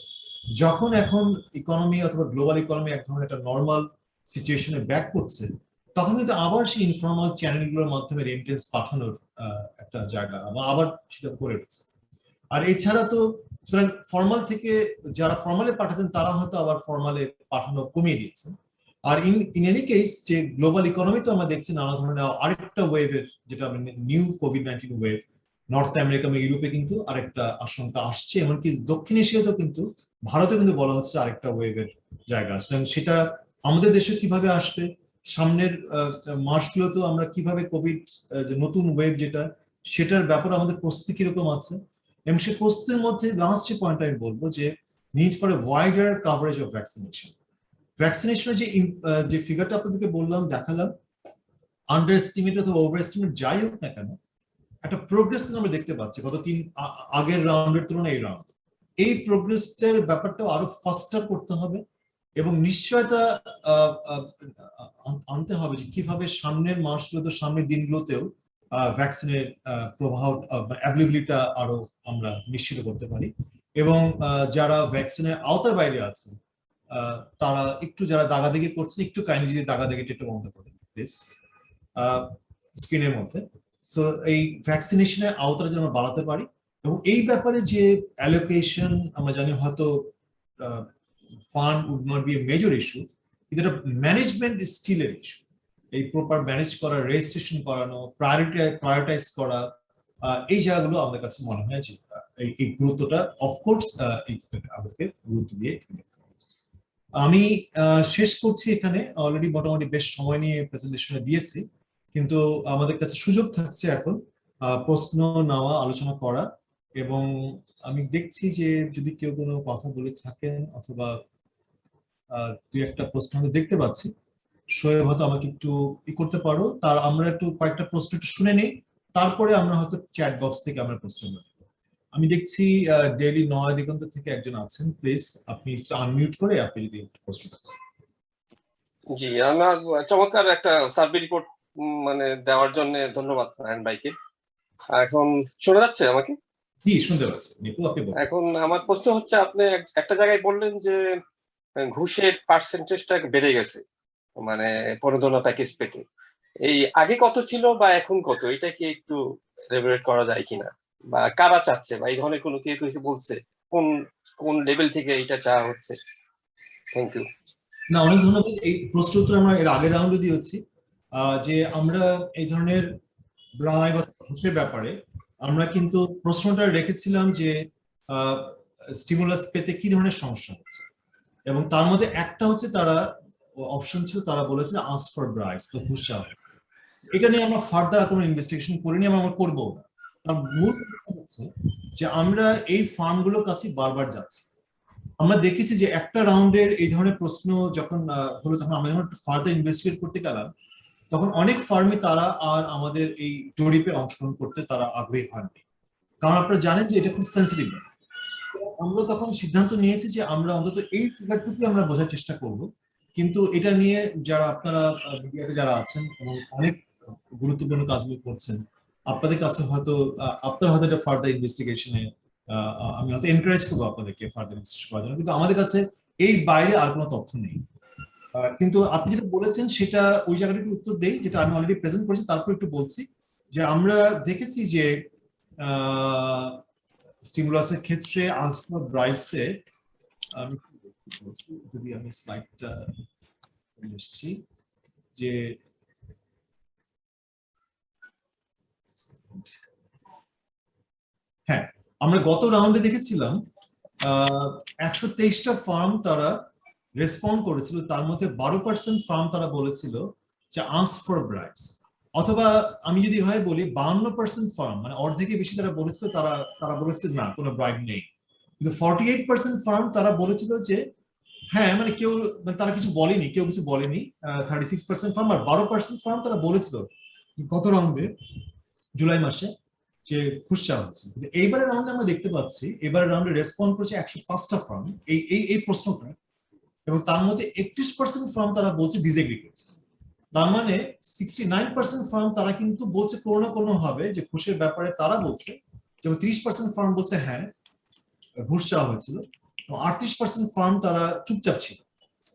যখন এখন ইকোনমি অথবা গ্লোবাল ইকোনমি এক ধরনের একটা নর্মাল সিচুয়েশনে ব্যাক করছে, তখন কিন্তু আবার সেই ইনফর্মাল চ্যানেলগুলোর মাধ্যমে রেমিটেন্স পাঠানোর একটা জায়গা আবার সেটা করে উঠছে। আর এছাড়া তো সুতরাং ফর্মাল থেকে যারা ফর্মালে পাঠাতেন তারা হয়তো আবার ফর্মালে পাঠানো কমিয়ে দিয়েছে। আর ইন এনি কেস যে গ্লোবাল ইকোনমি তো আমরা দেখছি নানা ধরনের আরেকটা ওয়েভের, যেটা new COVID-19 wave, north America এবং ইউরোপে কিন্তু আরেকটা আশঙ্কা আসছে, এমনকি দক্ষিণ এশিয়াতেও কিন্তু, ভারতে কিন্তু বলা হচ্ছে আরেকটা ওয়েভের জায়গা আছে। সেটা আমাদের দেশে কিভাবে আসবে, সামনের মাসগুলোতেও আমরা কিভাবে কোভিড যে নতুন ওয়েভ যেটা, সেটার ব্যাপারে আমাদের প্রস্তুতি কিরকম আছে, এবং সেই প্রস্তুতির মধ্যে লাস্ট যে পয়েন্ট আমি বলবো যে need for a wider coverage of vaccination. ভ্যাকসিনেশনের যে ফিগারটা আপনাদেরকে বললাম, দেখালাম, আন্ডার এস্টিমেট অথবা ওভার এস্টিমেট যাই হোক না কেন, একটা প্রোগ্রেস কিন্তু আমরা দেখতে পাচ্ছি গত আগের রাউন্ডের তুলনায় এই রাউন্ড। এই প্রোগ্রেসটার ব্যাপারটাও আরো ফাস্টার করতে হবে, এবং নিশ্চয়তা আনতে হবে যে কিভাবে সামনের মাসগুলোতে, সামনের দিনগুলোতেও ভ্যাকসিনের প্রবাহ অ্যাভেলেবিলিটি আরো আমরা নিশ্চিত করতে পারি। এবং যারা ভ্যাকসিনের আওতার বাইরে আছে তারা একটু, যারা দাগাদাগি করছেন, একটু কাইন্ডলি যদি দাগাদাগিটা একটু বন্ধ করেন প্লিজ স্ক্রিনের মধ্যে। সো এই ভ্যাকসিনেশনের আওতাটা যেন আমরা বাড়াতে পারি, এবং এই ব্যাপারে যে অ্যালোকেশন, আমরা জানি হয়তো fund would not be a major issue, কিন্তু এটা ম্যানেজমেন্ট ইজ স্টিল এর ইস্যু। এই প্রপার ম্যানেজ করা, রেজিস্ট্রেশন করানো, প্রায়োরিটাইজ করা, এই জায়গাগুলো আমাদের কাছে মনে হয় যে এই গুরুত্বটা অফকোর্স আমাদেরকে গুরুত্ব দিয়ে দেখতে হবে। আমি শেষ করছি এখানে, অলরেডি মোটামুটি বেশ সময় নিয়ে প্রেজেন্টেশনে দিয়েছি, কিন্তু আমাদের কাছে সুযোগ থাকছে এখন প্রশ্ন নেওয়া, আলোচনা করা। এবং আমি দেখছি যে যদি কেউ কোনো কথা বলে থাকেন অথবা দুই একটা প্রশ্ন আমি দেখতে পাচ্ছি, শোয়েব হয়তো আমাকে একটু করতে পারো, তার আমরা একটু কয়েকটা প্রশ্ন একটু শুনে নিই, তারপরে আমরা হয়তো চ্যাট বক্স থেকে আমরা প্রশ্ন নেব। আমি দেখছি ডেইলি নয়া দিগন্ত থেকে একজন আছেন, প্লিজ আপনি একটু আনমিউট করে আপনি যদি প্রশ্নটা করেন। জি, আমার চমৎকার একটা সার্ভে রিপোর্ট মানে দেওয়ার জন্য ধন্যবাদ রায়হান ভাইকে। এখন শোনা যাচ্ছে আমাকে? জি, শুনতে পাচ্ছি নিপু, আপনি বলুন। এখন আমার প্রশ্ন হচ্ছে, আপনি একটা জায়গায় বললেন যে ঘুষের পার্সেন্টেজটা বেড়ে গেছে মানে প্রণোদনা প্যাকেজ পেতে। এই আগে কত ছিল বা এখন কত, এটা কি একটু রেগুলেট করা যায় কিনা, বা কারা চাচ্ছে, বা এই ধরনের কোনো কেউ কিছু বলছে, কোন কোন লেভেল থেকে এটা চাওয়া হচ্ছে? Thank you. না, অনেক ধন্যবাদ। এই প্রশ্ন উত্তর আমরা এর আগের রাউন্ডে দিয়েছি যে আমরা এই ধরনের ব্যয় বা ঘুষের ব্যাপারে আমরা কিন্তু প্রশ্নটা রেখেছিলাম যে স্টিমুলাস পেতে কি ধরনের সমস্যা হচ্ছে, এবং তার মধ্যে একটা হচ্ছে তারা অপশন ছিল, তারা বলেছে আস্ক ফর ব্রাইবস, তো ঘুষ চাওয়া হচ্ছে। এটা নিয়ে আমরা ফার্দার কোনো ইনভেস্টিগেশন করিনি, আমরা করবো না। তার মূল হচ্ছে যে আমরা এই ফার্মগুলোর কাছে বারবার যাচ্ছি। আমরা দেখেছি যে একটা রাউন্ডের এই ধরনের প্রশ্ন যখন হলো, তখন আমরা যখন ফার্দার ইনভেস্টিগেট করতে গেলাম, তখন অনেক ফার্মই তারা আর আমাদের এই জরিপে অংশগ্রহণ করতে তারা আগ্রহী হয়নি, কারণ আপনারা জানেন যে এটা খুব সেন্সিটিভ। আমরা তখন সিদ্ধান্ত নিয়েছি যে আমরা অন্তত এই ফিগারটুকু আমরা বোঝার চেষ্টা করব, কিন্তু এটা নিয়ে যারা আপনারা মিডিয়াতে যারা আছেন এবং অনেক গুরুত্বপূর্ণ কাজগুলো করছেন, আপনাদের কাছে হয়তো আপনারা হয়তো এটা ফার্দার ইনভেস্টিগেশনে আমি হয়তো এনকারেজ করবো আপনাদেরকে ফার্দার ইনভেস্টিগেশন করার জন্য, কিন্তু আমাদের কাছে এই বাইরে আর কোনো তথ্য নেই। কিন্তু আপনি যেটা বলেছেন সেটা ওই জায়গাটা একটু উত্তর দেই, যেটা আমি অলরেডি প্রেজেন্ট করেছি, তারপর একটু বলছি যে আমরা দেখেছি যে স্টিমুলাসের ক্ষেত্রে আস্ক ফর ব্রাইবসে আমি যদি আমি স্লাইডটা এসেছি যে হ্যাঁ, আমরা গত রাউন্ডে দেখেছিলাম 123টা ফার্ম তারা রেসপন্ড করেছিল, তার মধ্যে 12% ফার্ম তারা বলেছিল যে আস্ক ফর ব্রাইবস, অথবা আমি যদি হয় বলি 52% ফার্ম মানে অর্ধেকের বেশি তারা বলেছিল তারা বলেছিল না, কোনো ব্রাইব নেই। কিন্তু 48% ফার্ম তারা বলেছিল যে হ্যাঁ, মানে কেউ মানে তারা কিছু বলেনি, কেউ কিছু বলেনি। 36% ফার্ম আর 12% ফার্ম তারা বলেছিল গত রাউন্ডে জুলাই মাসে যে ঘুষ চাওয়া হচ্ছে। কিন্তু এইবারের রাউন্ডে আমরা দেখতে পাচ্ছি এবারের রাউন্ডে রেসপন্ড করেছে 105টা ফার্ম এই প্রশ্নটা, এবং তার মধ্যে 31% ফার্ম তারা বলছে ডিসএগ্রি করছে। তার মানে 69% ফার্ম তারা কিন্তু বলছে কোনো না কোনো ভাবে যে ঘুষের ব্যাপারে তারা বলছে, যেমন 30% ফার্ম বলছে হ্যাঁ ঘুষ চাওয়া হয়েছিল, এবং 38% ফার্ম তারা চুপচাপ ছিল।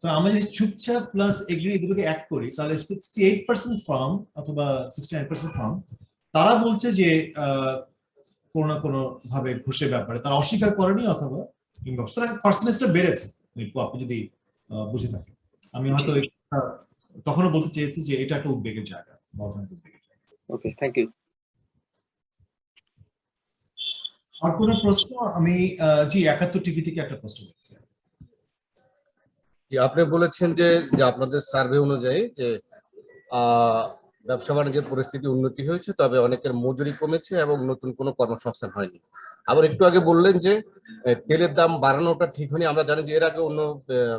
তো আমরা যদি চুপচাপ প্লাস এগ্রি এই দুটোকে এক করি, তাহলে 68% ফার্ম অথবা 69% ফার্ম তারা বলছে যে কোনো না কোনো ভাবে ঘুষের ব্যাপারে তারা অস্বীকার করেনি অথবা ইনবক্স, সুতরাং পার্সেন্টেজটা বেড়েছে আপনি যদি বুঝে থাকেন। আমি হয়তো তখনও বলতে চেয়েছি যে এটা একটা উদ্বেগের জায়গা, বর্ধমানের উদ্বেগের জায়গা। ওকে, থ্যাংক ইউ। আর কোনো প্রশ্ন? আমি জি 71 টিভি থেকে একটা প্রশ্ন দেখছি। জি, আপনি বলেছেন যে আপনাদের সার্ভে অনুযায়ী যে ব্যবসা বাণিজ্যের পরিস্থিতি উন্নতি হয়েছে, তবে অনেকের মজুরি কমেছে এবং নতুন কোনো কর্মসংস্থান হয়নি। আবার একটু আগে বললেন যে তেলের দাম বাড়ানোটা ঠিক হয়নি। আমরা জানি যে এর আগে অন্য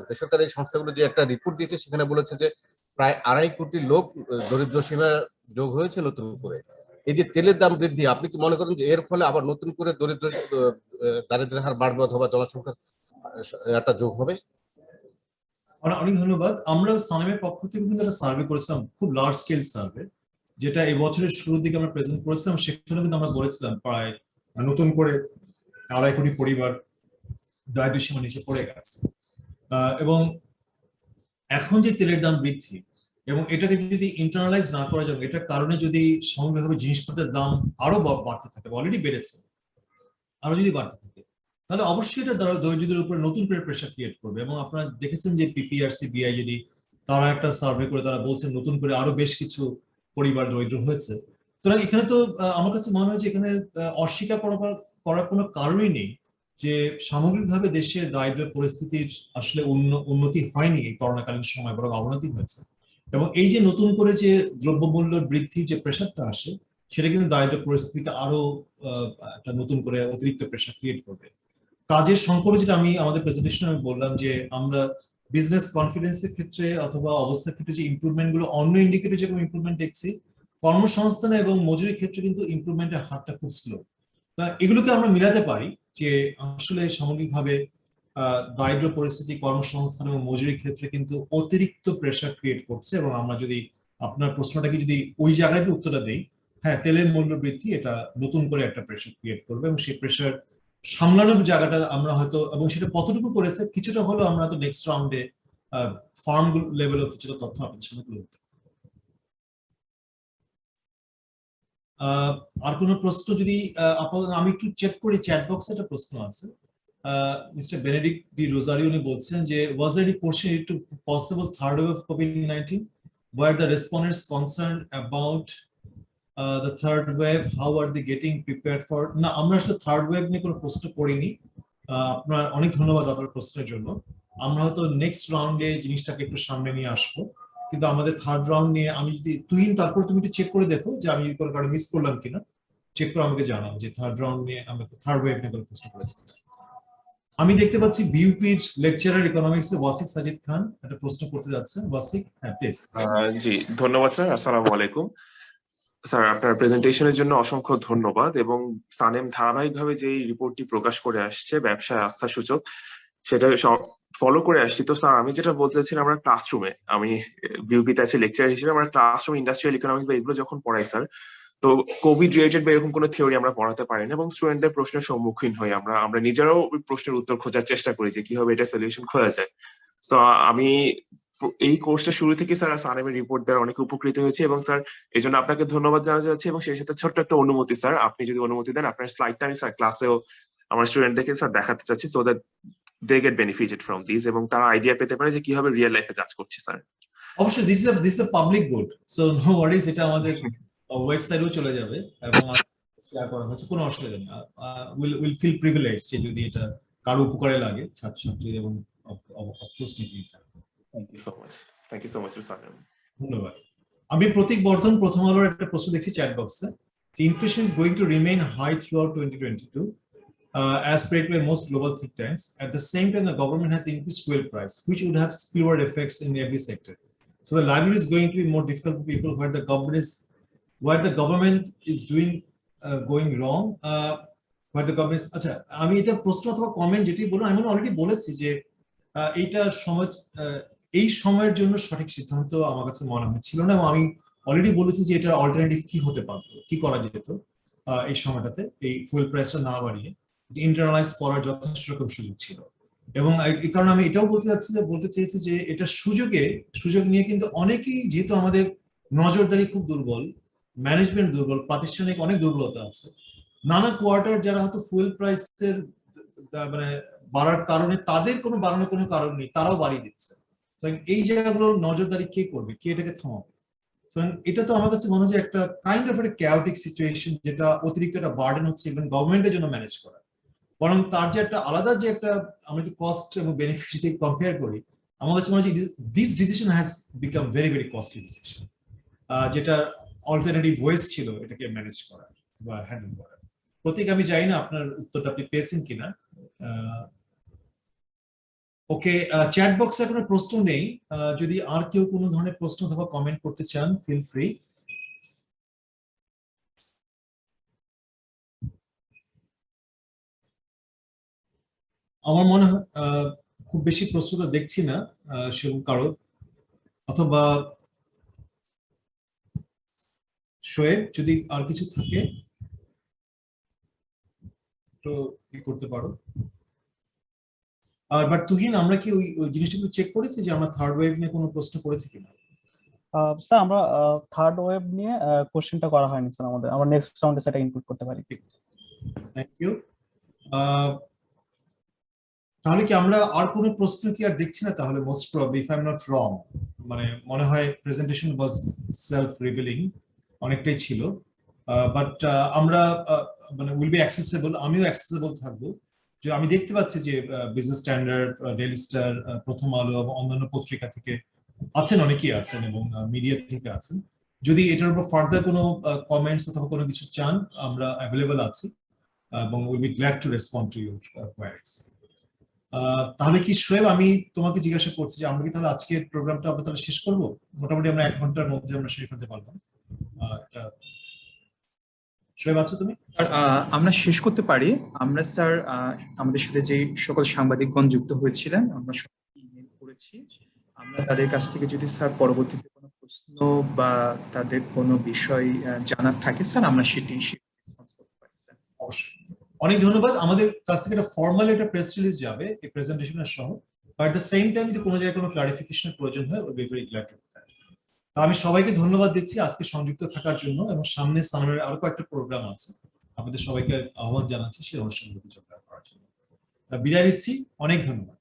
বেসরকারি সংস্থাগুলো যে একটা রিপোর্ট দিয়েছে সেখানে বলেছে যে প্রায় 2.5 কোটি লোক দরিদ্র সীমা যোগ হয়েছে নতুন করে। এই যে তেলের দাম বৃদ্ধি, আপনি কি মনে করেন যে এর ফলে আবার নতুন করে দারিদ্র্যের হার বাড়বে অথবা জনসংখ্যার একটা যোগ হবে? অনেক ধন্যবাদ। আমরা সানেমের পক্ষ থেকে কিন্তু একটা সার্ভে করেছিলাম, খুব লার্জ স্কেল সার্ভে, যেটা এই বছরের শুরুর দিকে আমরা প্রেজেন্ট করেছিলাম। সেখানে কিন্তু আমরা বলেছিলাম প্রায় নতুন করে 2.5 কোটি পরিবার দারিদ্র্য সীমার নিচে পড়ে গেছে। এবং এখন যে তেলের দাম বৃদ্ধি, এবং এটাকে যদি ইন্টারনালাইজ না করা যাবে, এটার কারণে যদি সামগ্রিকভাবে জিনিসপত্রের দাম আরো বাড়তে থাকে, অলরেডি বেড়েছে, আরো যদি বাড়তে থাকে, তাহলে অবশ্যই এটা দরিদ্রদের উপরে নতুন করে প্রেশার ক্রিয়েট করবে। এবং আপনারা দেখেছেন যে পিপিআরসি, বিআইজিডি তারা একটা সার্ভে করে তারা বলছেন নতুন করে আরো বেশ কিছু পরিবার দরিদ্র হয়েছে। সুতরাং এখানে তো আমার কাছে মনে হয় যে এখানে অস্বীকার করার কোনো কারণই নেই যে সামগ্রিকভাবে দেশের দারিদ্র পরিস্থিতির আসলে উন্নতি হয়নি এই করোনাকালীন সময়, বরং অবনতি হয়েছে। এবং এই যে নতুন করে যে দ্রব্যমূল্য বৃদ্ধির যে প্রেশারটা আসে, সেটা কিন্তু দারিদ্র পরিস্থিতিকে আরো একটা নতুন করে অতিরিক্ত প্রেশার ক্রিয়েট করবে। কাজের সংকটে, যেটা আমি আমাদের প্রেজেন্টেশনে আমি বললাম যে আমরা বিজনেস কনফিডেন্সের ক্ষেত্রে অথবা অবস্থার ক্ষেত্রে যে ইমপ্রুভমেন্ট গুলো, অন্য ইন্ডিকেটর যেরকম ইমপ্রুভমেন্ট দেখছি, কর্মসংস্থান এবং মজুরির ক্ষেত্রে কিন্তু ইমপ্রুভমেন্টের হারটা খুব স্লো। তা এগুলোকে আমরা মিলাতে পারি যে আসলে সামগ্রিকভাবে দারিদ্র পরিস্থিতি কর্মসংস্থান এবং মজুরির ক্ষেত্রে কিন্তু অতিরিক্ত প্রেশার ক্রিয়েট করছে। এবং আমরা যদি আপনার প্রশ্নটাকে যদি ওই জায়গায় উত্তরটা দেই, হ্যাঁ, তেলের মূল্য বৃদ্ধি এটা নতুন করে একটা প্রেশার ক্রিয়েট করবে, এবং সেই প্রেশার সামলানোর জায়গাটা আমরা হয়তো, এবং সেটা কতটুকু করেছে কিছুটা হলেও আমরা হয়তো নেক্সট রাউন্ডে ফার্ম লেভেলেও কিছুটা তথ্য আপনাদের সামনে তুলে ধরতে। আর কোনো প্রশ্ন যদি আপাতত আমি একটু চেক করি, চ্যাট বক্সে একটা প্রশ্ন আছে। মিস্টার বেনেডিক্ট ডি রোজারিও উনি বলছেন যে was there any question to possible third wave of COVID-19 where the respondents concerned about the third wave, how are they getting prepared for? না, আমরা আসলে থার্ড ওয়েভ নিয়ে কোনো প্রশ্ন করিনি। আপনার অনেক ধন্যবাদ আপনার প্রশ্নের জন্য। আমরা হয়তো নেক্সট রাউন্ডে জিনিসটাকে একটু সামনে নিয়ে আসবো, কিন্তু আমাদের থার্ড রাউন্ড নিয়ে আমি যদি তুহিন, তারপর তুমি একটু চেক করে দেখো যে আমি কোনো কারণে মিস করলাম কিনা, চেক করে আমাকে জানাও যে থার্ড রাউন্ড নিয়ে আমরা থার্ড ওয়েভ নিয়ে কোনো প্রশ্ন করেছি। আমি দেখতে পাচ্ছি বিইউপির লেকচারার ইকোনমিক্সে ওয়াসিক সাজিদ খান একটা প্রশ্ন করতে যাচ্ছে। ওয়াসিক, হ্যাঁ প্লিজ। জি, ধন্যবাদ স্যার। আসসালামু আলাইকুম স্যার, আপনার প্রেজেন্টেশনের জন্য অসংখ্য ধন্যবাদ। এবং সানেম ধারাবাহিকভাবে যে রিপোর্টটি প্রকাশ করে আসছে ব্যবসায় আস্থা সূচক, সেটা ফলো করে আসছি। তো স্যার, আমি যেটা বলতেছিলাম, আমরা ক্লাসরুমে, আমি বিউপিতে আছি লেকচার হিসেবে, আমরা ক্লাসরুম ইন্ডাস্ট্রিয়াল ইকোনমিক্স বা এগুলো যখন পড়াই স্যার, তো কোভিড রিলেটেড বা এরকম কোনো থিওরি আমরা পড়াতে পারি না, এবং স্টুডেন্টদের প্রশ্নের সম্মুখীন হই। আমরা নিজেরাও প্রশ্নের উত্তর খোঁজার চেষ্টা করি যে কিভাবে এটা সলিউশন খোঁজা যায়। তো আমি এই কোর্সটা শুরু থেকে স্যার সানেমের রিপোর্ট দ্বারা অনেক উপকৃত হয়েছে, এবং স্যার এই জন্য আপনাকে ধন্যবাদ জানাতে যাচ্ছি। এবং সেই সাথে ছোট্ট একটা অনুমতি স্যার, আপনি যদি অনুমতি দেন, আপনার স্লাইডটা আমি স্যার ক্লাসেও আমার স্টুডেন্টদেরকে স্যার দেখাতে চাচ্ছি, so that they get benefited from this, এবং তারা আইডিয়া পেতে পারে যে কিভাবে রিয়েল লাইফে কাজ করছে স্যার। অবশ্যই this is a public good, so no worries, এটা আমাদের ওয়েবসাইটেও চলে যাবে এবং শেয়ার করা হচ্ছে, কোনো অসুবিধা নেই। উইল ফিল প্রিভিলেজ যে যদি এটা কারো উপকারে লাগে ছাত্রছাত্রী এবং অফকোর্স নিতে থাকবে। Thank you so much, thank you so much SANEM. ধন্যবাদ। আমি প্রতীক বর্ধন প্রথম আলোর একটা প্রশ্ন দেখছি চ্যাট বক্সে। Inflation is going to remain high throughout 2022 as predicted by most global think tanks. At the same time, the government has increased fuel price, which would have spillover effects in every sector. So the livelihood is going to be more difficult for people where the government is doing going wrong. Where the government is, আচ্ছা, আমি এটা প্রশ্ন অথবা comment যেটি বলুন, আমি already বলেছি যে এইটা এই সময়ের জন্য সঠিক সিদ্ধান্ত আমার কাছে মনে হচ্ছিল না, এবং আমি অলরেডি বলেছি যে এটার অল্টারনেটিভ কি হতে পারতো, কি করা যেত এই সময়টাতে, এই ফুয়েল প্রাইসটা না বাড়িয়ে ইন্টারনালাইজ করার যথেষ্ট রকম সুযোগ ছিল। এবং এই কারণে আমি এটাও বলতে চেয়েছি যে এটা সুযোগ নিয়ে কিন্তু অনেকেই, যেহেতু আমাদের নজরদারি খুব দুর্বল, ম্যানেজমেন্ট দুর্বল, প্রাতিষ্ঠানিক অনেক দুর্বলতা আছে, নানা কোয়ার্টার যারা হয়তো ফুয়েল প্রাইসের মানে বাড়ার কারণে তাদের কোনো বাড়ানোর কোনো কারণ নেই, তারাও বাড়িয়ে দিচ্ছে। এই জায়গাগুলোর নজরদারি কে করবে, কে এটাকে থামাবে? এটা তো আমার কাছে মনে হয় যে একটা কাইন্ড অফ একটা chaotic সিচুয়েশন, যেটা অতিরিক্ত একটা বার্ডেন হচ্ছে ইভেন গভর্নমেন্টের জন্য ম্যানেজ করা। বরং তার যে একটা আলাদা যে একটা, আমরা যদি কস্ট এবং বেনিফিট থেকে কম্পেয়ার করি, আমার কাছে মনে হয় this decision has become very very costly decision, যেটা অল্টারনেটিভ ওয়েজ ছিল এটাকে ম্যানেজ করার বা হ্যান্ডেল করার। প্রতীক, আমি জানি না আপনার উত্তরটা আপনি পেয়েছেন কিনা। ওকে, চ্যাট বক্সে কোনো প্রশ্ন নেই। যদি আর কেউ কোনো ধরনের প্রশ্ন অথবা কমেন্ট করতে চান, ফিল ফ্রি। আমার মনে হয় খুব বেশি প্রশ্ন তো দেখছি না সেরকম কারো, অথবা শোয়েব যদি আর কিছু থাকে তো করতে পারো। আর বাট তুহিন, আমরা কি ওই জিনিসটা চেক করেছি যে আমরা থার্ড ওয়েভ নিয়ে কোনো প্রশ্ন করেছি কিনা? স্যার, আমরা থার্ড ওয়েভ নিয়ে কোশ্চেনটা করা হয়নি স্যার, আমরা নেক্সট রাউন্ডে সেটা ইনক্লুড করতে পারি। Thank you. তাহলে কি আমরা আর কোনো প্রশ্ন কি আর দেখছি না? তাহলে most probably, if I am not wrong, মানে মনে হয় প্রেজেন্টেশন ওয়াজ সেলফ রিভিলিং, অনেকটাই ছিল। বাট আমরা মানে উইল বি অ্যাক্সেসেবল, আমিও অ্যাক্সেসেবল থাকবো। যে আমি দেখতে পাচ্ছি যে বিজনেস স্ট্যান্ডার্ড, ডেইলি স্টার, প্রথম আলো এবং অন্যান্য পত্রিকা থেকে আছেন, অনেকেই আছেন এবং মিডিয়া থেকে আছেন। যদি এটার উপর ফার্দার কোনো কমেন্টস অথবা কোনো কিছু চান, আমরা অ্যাভেলেবল আছি এবং will be glad to respond to your queries. তাহলে কি শোয়েব, আমি তোমাকে জিজ্ঞাসা করছি যে আমরা কি তাহলে আজকের প্রোগ্রামটা আমরা তাহলে শেষ করবো? মোটামুটি আমরা 1 ঘন্টার মধ্যে আমরা শেষ ফেলতে পারবো। শোয়েব আছো তুমি? আমরা শেষ করতে পারি। আমরা স্যার আমাদের সাথে যে সকল সাংবাদিকগণ যুক্ত হয়েছিলেন আমরা সবাইকে ইমেল করেছি। আমরা তাদের কাছ থেকে যদি স্যার পরবর্তীতে কোনো প্রশ্ন বা তাদের কোনো বিষয় জানার থাকে স্যার, আমরা সেটি রেসপন্স করতে পারি স্যার। অবশ্যই, অনেক ধন্যবাদ। আমাদের কাছ থেকে একটা ফর্মাল একটা প্রেস রিলিজ যাবে এই প্রেজেন্টেশনের সহ, but at the same time যদি কোনো জায়গায় কোনো ক্লারিফিকেশনের প্রয়োজন হয়, will be very glad to do that. আমি সবাইকে ধন্যবাদ দিচ্ছি আজকে সংযুক্ত থাকার জন্য, এবং সামনে সানেমের আরো কয়েকটা প্রোগ্রাম আছে, আপনাদের সবাইকে আহ্বান জানাচ্ছি সেই অনুষ্ঠানগুলোতে যোগদান করার জন্য। বিদায় নিচ্ছি, অনেক ধন্যবাদ।